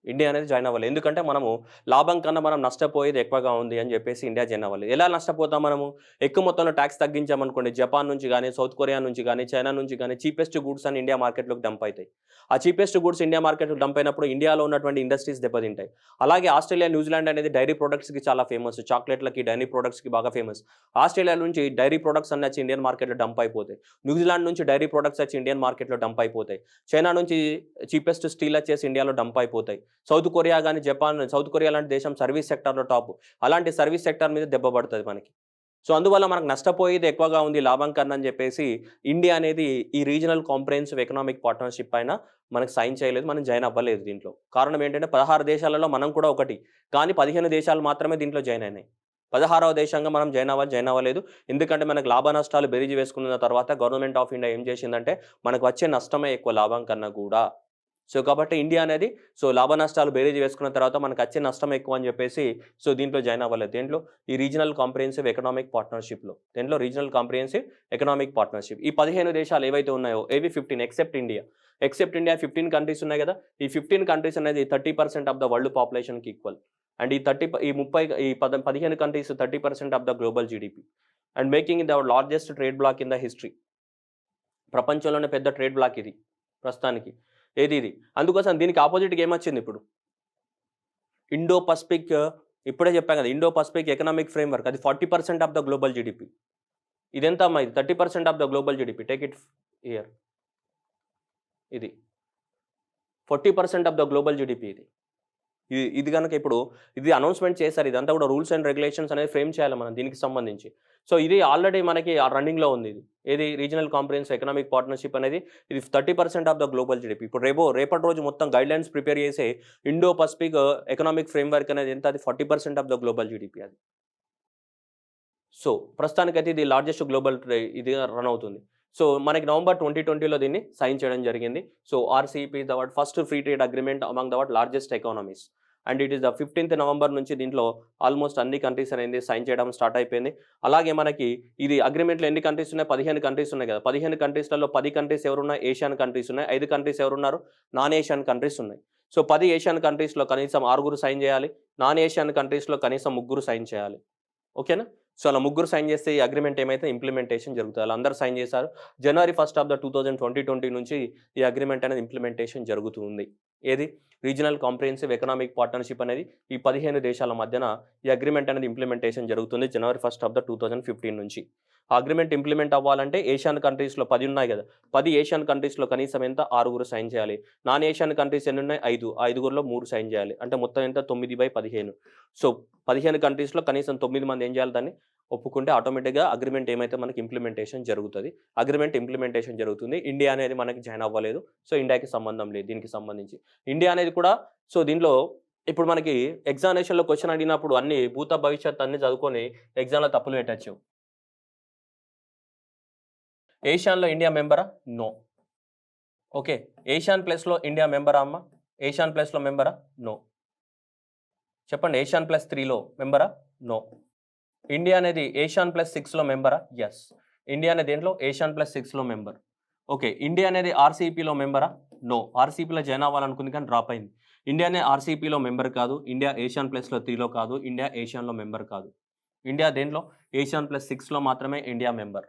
ఇండియా అనేది జాయిన్ అవ్వలేదు. ఎందుకంటే మనము లాభం కన్నా మనం నష్టపోయేది ఎక్కువగా ఉంది అని చెప్పేసి ఇండియా జాయిన్ అవ్వలేదు. ఎలా నష్టపోతాం మనము? ఎక్కువ మొత్తంలో టాక్స్ తగ్గించామనుకోండి, జపాన్ నుంచి గాని, సౌత్ కొరియా నుంచి గాని, చైనా నుంచి గాని చీపెస్ట్ గూడ్స్ అని ఇండియా మార్కెట్‌లోకి డంప్ అయితాయి. ఆ చీపెస్ట్ గూడ్స్ ఇండియా మార్కెట్‌లోకి డంప్ అయినప్పుడు ఇండియాలో ఉన్నటువంటి ఇండస్ట్రీస్ దెబ్బతింటాయి. అలాగే ఆస్ట్రేలియా, న్యూజిలాండ్ అనేది డైరీ ప్రొడక్ట్స్‌కి చాలా ఫేమస్. చాక్లెట్‌లకి, డైరీ ప్రొడక్ట్స్‌కి బాగా ఫేమస్. ఆస్ట్రేలియా నుంచి డైరీ ప్రొడక్ట్స్ అన్నీ వచ్చి ఇండియన్ మార్కెట్‌లో డంప్ అయిపోతాయి. న్యూజిలాండ్ నుంచి డైరీ ప్రొడక్ట్స్ వచ్చి ఇండియన్ మార్కెట్‌లో డంప్ అయిపోతాయి. చైనా నుంచి చీపెస్ట్ స్టీల్ వచ్చేసి ఇండియాలో డంప్ అయిపోతాయి. సౌత్ కొరియా గాని, జపాన్, సౌత్ కొరియా లాంటి దేశం సర్వీస్ సెక్టార్‌లో టాప్. అలాంటి సర్వీస్ సెక్టార్ మీద దెబ్బ పడతది మనకి. సో, అందువల్ల మనకు నష్టపోయేది ఎక్కువగా ఉంది లాభం కన్నా అని చెప్పేసి ఇండియా అనేది ఈ రీజనల్ కాంప్రహెన్సివ్ ఎకనామిక్ పార్ట్నర్‌షిప్ పైన మనకు సైన్ చేయలేదు. మనం జాయిన్ అవ్వలేదు దీంట్లో. కారణం ఏంటంటే 16 దేశాలలో మనం కూడా ఒకటి. కానీ 15 దేశాలు మాత్రమే దీంట్లో జాయిన్ అయినాయి. 16వ దేశంగా మనం జాయిన్ అవ్వలేదు. ఎందుకంటే మనకు లాభ నష్టాలు బేరీజు వేసుకున్న తర్వాత గవర్నమెంట్ ఆఫ్ ఇండియా ఏం చేసిందంటే మనకు వచ్చే నష్టమే ఎక్కువ లాభం కన్నా గూడా. సో, కాబట్టి ఇండియా అనేది సో, లాభ నష్టాలు బేరీజు వేసుకున్న తర్వాత మనకొచ్చే నష్టం ఎక్కువ అని చెప్పేసి సో, దీంట్లో జాయిన్ అవ్వలేదు. దేంట్లో? ఈ రీజనల్ కాంప్రహెన్సివ్ ఎకనామిక్ పార్ట్నర్‌షిప్‌లో. దేంట్లో? Regional comprehensive economic partnership. ఈ 15 దేశాలు ఏవైతే ఉన్నాయో ఏవి 15 except India. Except India 15 countries ఉన్నాయి కదా! ఈ 15 కంట్రీస్ అనేది 30% ఆఫ్ ద వరల్డ్ పాపులేషన్‌కి ఈక్వల్. అండ్ ఈ 30 ఈ 30 ఈ 15 countries 30% of the global GDP. And making the largest trade bloc in the history. ప్రపంచంలోనే పెద్ద ట్రేడ్ బ్లాక్ ఇది ప్రస్తుతానికి. ఏది ఇది? అందుకోసం దీనికి అపోజిట్‌గా ఏమొచ్చింది ఇప్పుడు? ఇండో పసిఫిక్, ఇప్పుడే చెప్పాను కదా! ఇండో పసిఫిక్ ఎకనామిక్ ఫ్రేమ్‌వర్క్ అది 40% ఆఫ్ ద గ్లోబల్ జీడీపీ. ఇదెంతమ్మా ఇది? 30% of the global GDP. Take it here. ఇది 40% ఆఫ్ ద గ్లోబల్ జీడీపీ ఇది. ఇది గనక ఇప్పుడు ఇది అనౌన్స్‌మెంట్ చేశారు. ఇదంతా కూడా రూల్స్ అండ్ రెగ్యులేషన్స్ అనేది ఫ్రేమ్ చేయాలి మనం దీనికి సంబంధించి. సో, ఇది ఆల్రెడీ మనకి రన్నింగ్‌లో ఉంది ఇది. ఏది? రీజనల్ కాంప్రహెన్సివ్ ఎకనామిక్ పార్ట్నర్‌షిప్ అనేది ఇది 30% ఆఫ్ ద గ్లోబల్ జీడీపీ. ఇప్పుడు రేపటి రోజు మొత్తం గైడ్‌లైన్స్ ప్రిపేర్ చేసే ఇండో పసిఫిక్ ఎకనామిక్ ఫ్రేమ్‌వర్క్ అనేది ఎంత? అది 40% ఆఫ్ ద గ్లోబల్ జీడీపీ అది. సో, ప్రస్తుతానికైతే ఇది లార్జెస్ట్ గ్లోబల్ ఇదిగా రన్ అవుతుంది. సో, మనకి నవంబర్ 2020లో దీన్ని సైన్ చేయడం జరిగింది. So, RCEP is the first free trade agreement among the largest economies. And it is the 15థ్ నవంబర్ నుంచి దీంట్లో ఆల్మోస్ట్ అన్ని కంట్రీస్ అనేది సైన్ చేయడం స్టార్ట్ అయిపోయింది. అలాగే మనకి ఇది అగ్రీమెంట్‌లో ఎన్ని కంట్రీస్ ఉన్నాయి? 15 కంట్రీస్ ఉన్నాయి కదా! 15 కంట్రీస్‌లలో 10 కంట్రీస్ ఎవరున్నాయి? ఏషియన్ కంట్రీస్ ఉన్నాయి. 5 కంట్రీస్ ఎవరున్నారు? నాన్ ఏషియన్ కంట్రీస్ ఉన్నాయి. సో, 10 ఏషియన్ కంట్రీస్‌లో కనీసం 6 సైన్ చేయాలి. నాన్ ఏషియన్ కంట్రీస్‌లో కనీసం 3 సైన్ చేయాలి. ఓకేనా? సో, అలా ముగ్గురు సైన్ చేస్తే ఈ అగ్రీమెంట్ ఏమైతే ఇంప్లిమెంటేషన్ జరుగుతది. ఆళ్ళందరూ అందరూ సైన్ చేశారు. జనవరి 1 ఆఫ్ ద 2020 నుంచి ఈ అగ్రీమెంట్ అనేది ఇంప్లిమెంటేషన్ జరుగుతూ ఉంది. ఏది? రీజనల్ కాంప్రహెన్సివ్ ఎకనామిక్ పార్ట్నర్‌షిప్ అనేది ఈ 15 దేశాల మధ్యన ఈ అగ్రీమెంట్ అనేది ఇంప్లిమెంటేషన్ జరుగుతుంది జనవరి 1 ఆఫ్ ద 2015 నుంచి. ఆ అగ్రీమెంట్ ఇంప్లిమెంట్ అవ్వాలంటే ఏషియన్ కంట్రీస్‌లో 10 ఉన్నాయి గదా! 10 ఏషియన్ కంట్రీస్‌లో కనీసం ఎంత? 6 సైన్ చేయాలి. నాన్ ఏషియన్ కంట్రీస్ ఎన్నున్నాయి? 5. ఆ 5లో 3 సైన్ చేయాలి. అంటే మొత్తం ఎంత? 9/15. సో, 15 కంట్రీస్‌లో కనీసం 9 మంది ఏం చేయాలి దాన్ని? ఒప్పుకుంటే ఆటోమేటిక్‌గా అగ్రీమెంట్ ఏమైతే మనకి ఇంప్లిమెంటేషన్ జరుగుతది. అగ్రీమెంట్ ఇంప్లిమెంటేషన్ జరుగుతుంది. ఇండియా అనేది మనకి జాయిన్ అవ్వలేదు. సో, ఇండియాకి సంబంధం లేదు దీనికి సంబంధించి. ఇండియా అనేది కూడా సో, దీంట్లో ఇప్పుడు మనకి ఎగ్జామినేషన్‌లో క్వెషన్ అడిగినప్పుడు అన్నీ భూత, భవిష్యత్ అన్నీ చదువుకొని ఎగ్జామ్‌లో తప్పులు పెట్టొచ్చు. ఏషియాన్‌లో ఇండియా మెంబరా? నో. ఓకే. ఏషియాన్ ప్లస్‌లో ఇండియా మెంబరా అమ్మ? ఏషియాన్ ప్లస్‌లో మెంబరా? నో. చెప్పండి ఏషియాన్ ప్లస్ 3లో మెంబరా? నో. ఇండియా అనేది ఏషియాన్ ప్లస్ 6లో మెంబరా? యెస్. ఇండియా అనేది దేంట్లో? ఏషియాన్ ప్లస్ 6లో మెంబర్. ఓకే. ఇండియా అనేది ఆర్‌సీఈపీలో మెంబరా? నో. ఆర్‌సీఈపీలో జాయిన్ అవ్వాలనుకుంది కానీ డ్రాప్ అయింది. ఇండియా అనేది ఆర్‌సీఈపీలో మెంబర్ కాదు. ఇండియా ఏషియాన్ ప్లస్‌లో 3లో కాదు. ఇండియా ఏషియాన్‌లో మెంబర్ కాదు. ఇండియా దేంట్లో ASEAN ప్లస్ 6లో మాత్రమే ఇండియా మెంబర్.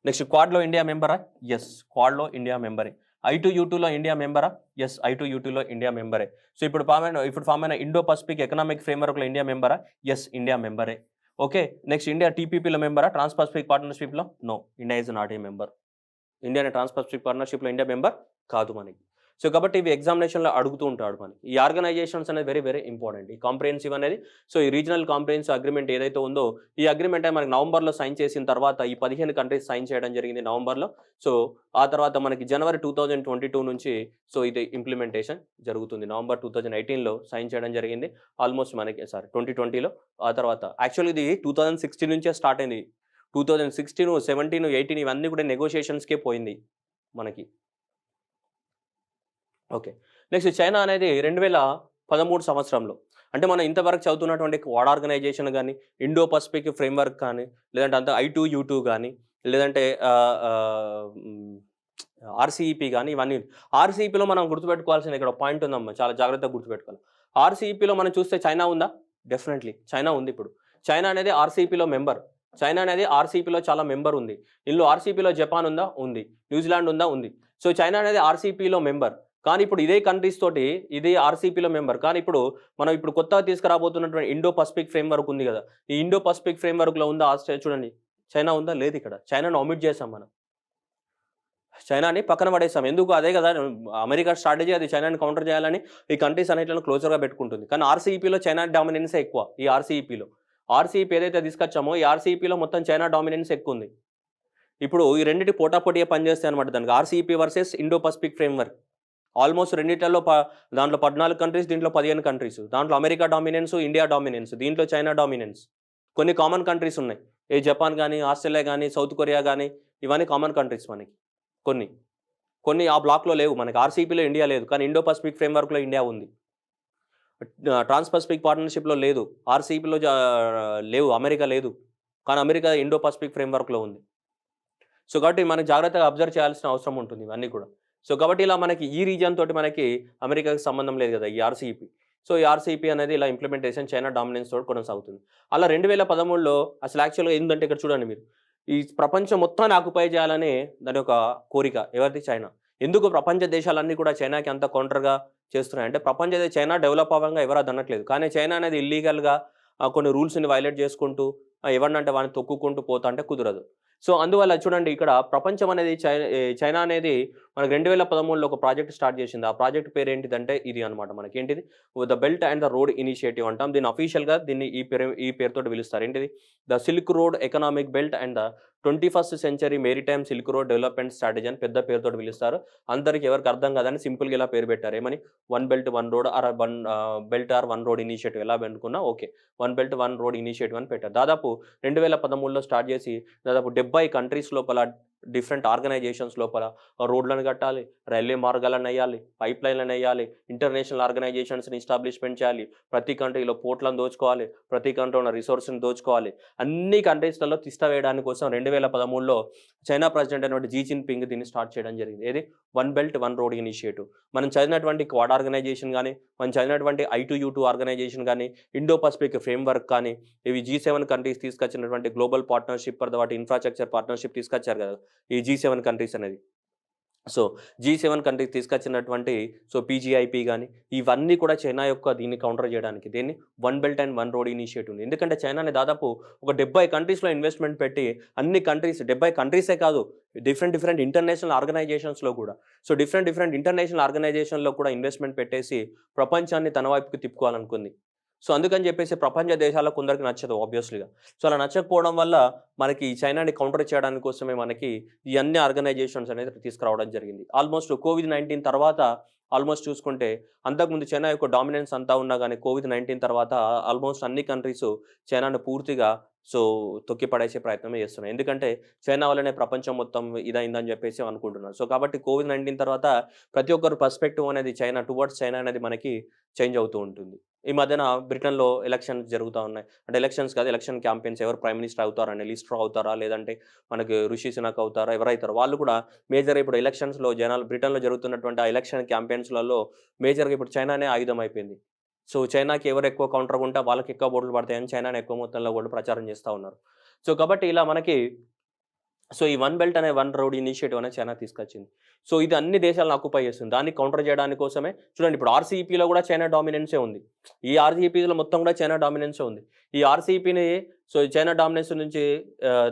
నెక్స్ట్ క్వాడ్లో ఇండియా మెంబరా? ఎస్, క్వాడ్లో ఇండియా మెంబరే. I2U2లో ఇండియా మెంబరా? ఎస్, I2U2లో ఇండియా మెంబరే. సో ఇప్పుడు ఫామ్ అయిన ఇండో పసిఫిక్ ఎకనామిక్ ఫ్రేమ్వర్క్లో ఇండియా మెంబరా? ఎస్, ఇండియా మెంబరే. ఓకే, నెక్స్ట్ ఇండియా TPPలో మెంబరా? ట్రాన్స్ పసిఫిక్ పార్ట్నర్షిప్లో? No, India is not a member. India trans Pacific పార్ట్నర్షిప్లో India member కాదు మనకి. సో కాబట్టి ఇవి ఎగ్జామినేషన్లో అడుగుతూ ఉంటాడు మనకి. ఈ ఆర్గనైజేషన్స్ అనేది వెరీ వెరీ ఇంపార్టెంట్. ఈ కాంప్రిహెన్సివ్ అనేది, సో ఈ రీజనల్ కాంప్రిహెన్సివ్ అగ్రిమెంట్ ఏదైతే ఉందో, ఈ అగ్రిమెంట్ మనకి నవంబర్లో సైన్ చేసిన తర్వాత ఈ 15 కంట్రీస్ సైన్ చేయడం జరిగింది నవంబర్లో. సో ఆ తర్వాత మనకి జనవరి 2022 నుంచి సో ఇది ఇంప్లిమెంటేషన్ జరుగుతుంది. నవంబర్ 2018లో సైన్ చేయడం జరిగింది. ఆల్మోస్ట్ మనకి 2020లో. ఆ తర్వాత యాక్చువల్లీ ఇది 2016 నుంచే స్టార్ట్ అయింది. 2016, 17, 18 ఇవన్నీ కూడా నెగోషియేషన్స్కే పోయింది మనకి. ఓకే, నెక్స్ట్ చైనా అనేది 2013 సంవత్సరంలో, అంటే మనం ఇంతవరకు చదువుతున్నటువంటి క్వాడ్ ఆర్గనైజేషన్ కానీ, ఇండో పసిఫిక్ ఫ్రేమ్వర్క్ కానీ, లేదంటే అంత I2U2 కానీ, లేదంటే RCEP కానీ, ఇవన్నీ RCEPలో మనం గుర్తుపెట్టుకోవాల్సిన ఇక్కడ పాయింట్ ఉందమ్మా, చాలా జాగ్రత్తగా గుర్తుపెట్టుకోవాలి. RCEPలో మనం చూస్తే చైనా ఉందా? డెఫినెట్లీ చైనా ఉంది. ఇప్పుడు చైనా అనేది RCEPలో మెంబర్. చైనా అనేది RCEPలో చాలా మెంబర్ ఉంది. ఇందులో RCEPలో జపాన్ ఉందా? ఉంది. న్యూజిలాండ్ ఉందా? ఉంది. సో చైనా అనేది RCEPలో మెంబర్. కానీ ఇప్పుడు ఇదే కంట్రీస్ తోటి ఇదే RCEPలో మెంబర్. కానీ ఇప్పుడు మనం కొత్తగా తీసుకురాబోతున్నటువంటి ఇండో పసిఫిక్ ఫ్రేమ్వర్క్ ఉంది కదా, ఈ ఇండో పసిఫిక్ ఫ్రేమ్వర్క్లో ఉందా? చూడండి, చైనా ఉందా? లేదు. ఇక్కడ చైనాను ఆమిట్ చేసాం మనం. చైనాని పక్కన పడేసాం. ఎందుకు? అదే కదా అమెరికా స్ట్రాటజీ, అది చైనాని కౌంటర్ చేయాలని ఈ కంట్రీస్ అన్నిట్లను క్లోజర్గా పెట్టుకుంటుంది. కానీ RCEPలో చైనా డామినెన్సే ఎక్కువ. ఈ RCEP ఏదైతే తీసుకొచ్చామో ఈ RCEPలో మొత్తం చైనా డామినెన్స్ ఎక్కువ ఉంది. ఇప్పుడు ఈ రెండింటి పోటాపోటీగా పనిచేస్తాయి అనమాట. దానికి RCEP versus Indo Pacific framework. Almost రెండిట్లలో దాంట్లో 14 కంట్రీస్, దీంట్లో 15 కంట్రీస్. దాంట్లో అమెరికా డామినెన్స్, ఇండియా డామినెన్స్, దీంట్లో చైనా డామినెన్స్. కొన్ని కామన్ కంట్రీస్ ఉన్నాయి. ఏ జపాన్ కానీ, ఆస్ట్రేలియా కానీ, సౌత్ కొరియా కానీ, ఇవన్నీ కామన్ కంట్రీస్ మనకి. కొన్ని ఆ బ్లాక్లో లేవు. మనకి RCEPలో ఇండియా లేదు, కానీ ఇండో పసిఫిక్ ఫ్రేమ్వర్క్లో ఇండియా ఉంది. ట్రాన్స్ పసిఫిక్ పార్ట్నర్షిప్లో లేదు. RCEPలో లేవు. అమెరికా లేదు, కానీ అమెరికా ఇండో పసిఫిక్ ఫ్రేమ్వర్క్లో ఉంది. సో కాబట్టి మనకి జాగ్రత్తగా అబ్జర్వ్ చేయాల్సిన అవసరం ఉంటుంది ఇవన్నీ కూడా. సో కాబట్టి ఇలా మనకి ఈ రీజియన్ తోటి మనకి అమెరికాకి సంబంధం లేదు కదా ఈ RCEP. సో ఈ RCEP అనేది ఇలా ఇంప్లిమెంటేషన్ చైనా డామినెన్స్ తోటి కొనసాగుతుంది. అలా 2013లో అసలు యాక్చువల్గా ఏంటంటే ఇక్కడ చూడండి మీరు, ఈ ప్రపంచం మొత్తాన్ని ఆక్యుపై చేయాలనే దాని ఒక కోరిక ఎవరిది? చైనా. ఎందుకు ప్రపంచ దేశాలన్నీ కూడా చైనాకి అంత కౌంటర్గా చేస్తున్నాయి అంటే, చైనా డెవలప్ అవ్వంగా ఎవరు అది అనట్లేదు, కానీ చైనా అనేది ఇల్లీగల్గా కొన్ని రూల్స్ని వైలేట్ చేసుకుంటూ ఎవరినంటే వాడిని తొక్కుకుంటూ పోతా అంటే కుదరదు. సో అందువల్ల చూడండి, ఇక్కడ ప్రపంచం అనేది చైనా అనేది మనకి 2013లో ఒక ప్రాజెక్ట్ స్టార్ట్ చేసింది. ఆ ప్రాజెక్ట్ పేరు ఏంటిదంటే ఇది అనమాట. మనకి ఏంటిది? The belt and the road initiative అంటాం. దీన్ని అఫీషియల్గా ఈ పేరుతో పిలుస్తారు. ఏంటిది? The silk road economic belt and the 21st century maritime silk road development strategy అని పెద్ద పేరుతో పిలుస్తారు. అందరికి ఎవరికి అర్థం కాదని సింపుల్గా ఇలా పేరు పెట్టారు. ఏమని? 1 belt 1 road or 1 belt or 1 road initiative ఎలా పెట్టుకున్నా ఓకే, 1 బెల్ట్ 1 రోడ్ ఇనిషియేటివ్ అని పెట్టారు. దాదాపు 2013లో స్టార్ట్ చేసి దాదాపు 70 కంట్రీస్ లోపల, డిఫరెంట్ ఆర్గనైజేషన్స్ లోపల రోడ్లను కట్టాలి, రైల్వే మార్గాలను వేయాలి, పైప్ లైన్లను వేయాలి, ఇంటర్నేషనల్ ఆర్గనైజేషన్స్ని ఎస్టాబ్లిష్మెంట్ చేయాలి, ప్రతి కంట్రీలో పోర్ట్లను దోచుకోవాలి, ప్రతి కంట్రీలో ఉన్న రిసోర్స్ని దోచుకోవాలి. అన్ని కంట్రీస్లలో తిష్ట వేయడానికి కోసం 2013లో చైనా ప్రెసిడెంట్ అయినటువంటి జీ జిన్పింగ్ దీన్ని స్టార్ట్ చేయడం జరిగింది. ఏది? 1 బెల్ట్ 1 రోడ్ ఇనిషియేటివ్. మనం చదివినటువంటి క్వాడ్ ఆర్గనైజేషన్ కానీ, మనం చదివినటువంటి I2U2 ఆర్గనైజేషన్ కానీ, ఇండో పసిఫిక్ ఫ్రేమ్వర్క్ కానీ, ఇవి G7 కంట్రీస్ తీసుకొచ్చినటువంటి గ్లోబల్ పార్ట్నర్షిప్ ఫర్ ద వాటి ఇన్ఫ్రాస్ట్రక్చర్ పార్ట్నర్షిప్ తీసుకొచ్చారు కదా ఈ G7 కంట్రీస్ అనేది. సో G7 కంట్రీస్ తీసుకొచ్చినటువంటి PGIP కానీ, ఇవన్నీ కూడా చైనా యొక్క దీన్ని కౌంటర్ చేయడానికి, దీన్ని 1 బెల్ట్ అండ్ 1 రోడ్ ఇనిషియేటివ్ ఉంది. ఎందుకంటే చైనాని దాదాపు ఒక 70 కంట్రీస్లో ఇన్వెస్ట్మెంట్ పెట్టి, అన్ని కంట్రీస్ 70 కంట్రీసే కాదు, డిఫరెంట్ ఇంటర్నేషనల్ ఆర్గనైజేషన్స్లో కూడా, సో డిఫరెంట్ ఇంటర్నేషనల్ ఆర్గనైజేషన్లో కూడా ఇన్వెస్ట్మెంట్ పెట్టేసి ప్రపంచాన్ని తన వైపుకి తిప్పుకోవాలనుకుంది. సో అందుకని చెప్పేసి ప్రపంచ దేశాలకు కొందరికి నచ్చదు ఆబ్వియస్లీగా. సో అలా నచ్చకపోవడం వల్ల మనకి చైనాని కౌంటర్ చేయడానికి కోసమే మనకి ఈ అన్ని ఆర్గనైజేషన్స్ అనేది తీసుకురావడం జరిగింది. ఆల్మోస్ట్ COVID-19 తర్వాత ఆల్మోస్ట్ చూసుకుంటే, అంతకుముందు చైనా యొక్క డామినెన్స్ అంతా ఉన్నా కానీ COVID-19 తర్వాత ఆల్మోస్ట్ అన్ని కంట్రీస్ చైనాను పూర్తిగా తొక్కి పడేసే ప్రయత్నమే చేస్తున్నాయి. ఎందుకంటే చైనా వల్లనే ప్రపంచం మొత్తం ఇదైందని చెప్పేసి అనుకుంటున్నారు. సో కాబట్టి COVID-19 తర్వాత ప్రతి ఒక్కరు పర్స్పెక్టివ్ అనేది టువర్డ్స్ చైనా అనేది మనకి చేంజ్ అవుతూ ఉంటుంది. ఈ మధ్యన బ్రిటన్లో ఎలక్షన్స్ జరుగుతూ ఉన్నాయి. అంటే ఎలక్షన్స్ కాదు, ఎలక్షన్ క్యాంపెయిన్స్, ఎవరు ప్రైమ్ మినిస్టర్ అవుతారని, లిస్ట్రో అవుతారా, లేదంటే మనకి రిషి సునాక్ అవుతారా, ఎవరైతారో వాళ్ళు కూడా మేజర్ ఇప్పుడు ఎలక్షన్స్లో బ్రిటన్లో జరుగుతున్నటువంటి ఆ ఎలక్షన్ క్యాంపెయిన్స్లలో మేజర్గా ఇప్పుడు చైనానే ఆయుధం అయిపోయింది. సో, చైనాకి ఎవరు ఎక్కువ కౌంటర్‌గా ఉంటే వాళ్ళకి ఎక్కువ ఓట్లు పడతాయని చైనాని ఎక్కువ మొత్తంలో కూడా ప్రచారం చేస్తా ఉన్నారు. సో, కాబట్టి ఇలా మనకి ఈ వన్ బెల్ట్ అనే వన్ రోడ్ ఇనిషియేటివ్ అనేది చైనా తీసుకొచ్చింది. సో, ఇది అన్ని దేశాలను ఆక్యుపై చేస్తుంది. దాన్ని కౌంటర్ చేయడానికి కోసమే చూడండి ఇప్పుడు ఆర్‌సీఈపీలో కూడా చైనా డామినెన్సే ఉంది. ఈ ఆర్‌సీఈపీలో మొత్తం కూడా చైనా డామినెన్సే ఉంది. ఈ ఆర్‌సీఈపీని చైనా డామినెన్స్ నుంచి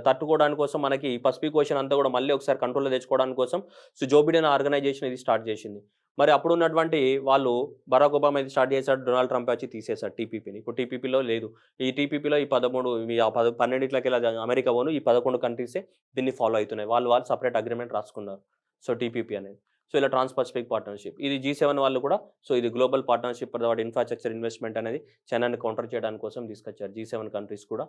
తట్టుకోవడానికి కోసం మనకి ఈ పసిఫిక్ ఓషన్ అంతా కూడా మళ్ళీ ఒకసారి కంట్రోల్‌లో తెచ్చుకోవడానికి కోసం జో బిడెన్ ఆర్గనైజేషన్ ఇది స్టార్ట్ చేసింది. మరి అప్పుడున్నటువంటి వాళ్ళు బరాక్ ఒబామా ఇది స్టార్ట్ చేసాడు. డొనాల్డ్ ట్రంప్ వచ్చి తీసేసాడు టీపీపీని. ఇప్పుడు టీపీపీలో లేదు. ఈ టీపీపీలో ఈ 13 ఇవి ఆ 12 అమెరికా పోను. ఈ 11 కంట్రీసే దీన్ని ఫాలో అయితున్నాయి. వాళ్ళు సెపరేట్ అగ్రీమెంట్ రాసుకున్నారు. టీపీపీ అనేది. ఇలా ట్రాన్స్ పసిఫిక్ పార్ట్నర్‌షిప్. ఇది జీ7 వాళ్ళు కూడా ఇది global partnership for the infrastructure investment అనేది చైనాని కౌంటర్ చేయడానికి కోసం తీసుకొచ్చారు. జీ7 కంట్రీస్ కూడా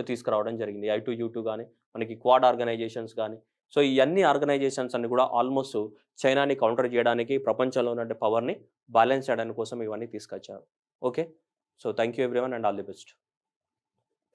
తీసుకురావడం జరిగింది. ఐ2యూ2 గాని, మనకి క్వాడ్ ఆర్గనైజేషన్స్ గాని, ఇయన్నీ ఆర్గనైజేషన్స్ అన్నీ కూడా ఆల్‌మోస్ట్ చైనాని కౌంటర్ చేయడానికి ప్రపంచంలో ఉన్న పవర్‌ని బ్యాలెన్స్ చేయడానికి కోసం ఇవన్నీ తీసుకొచ్చారు. Okay. Thank you everyone and all the best.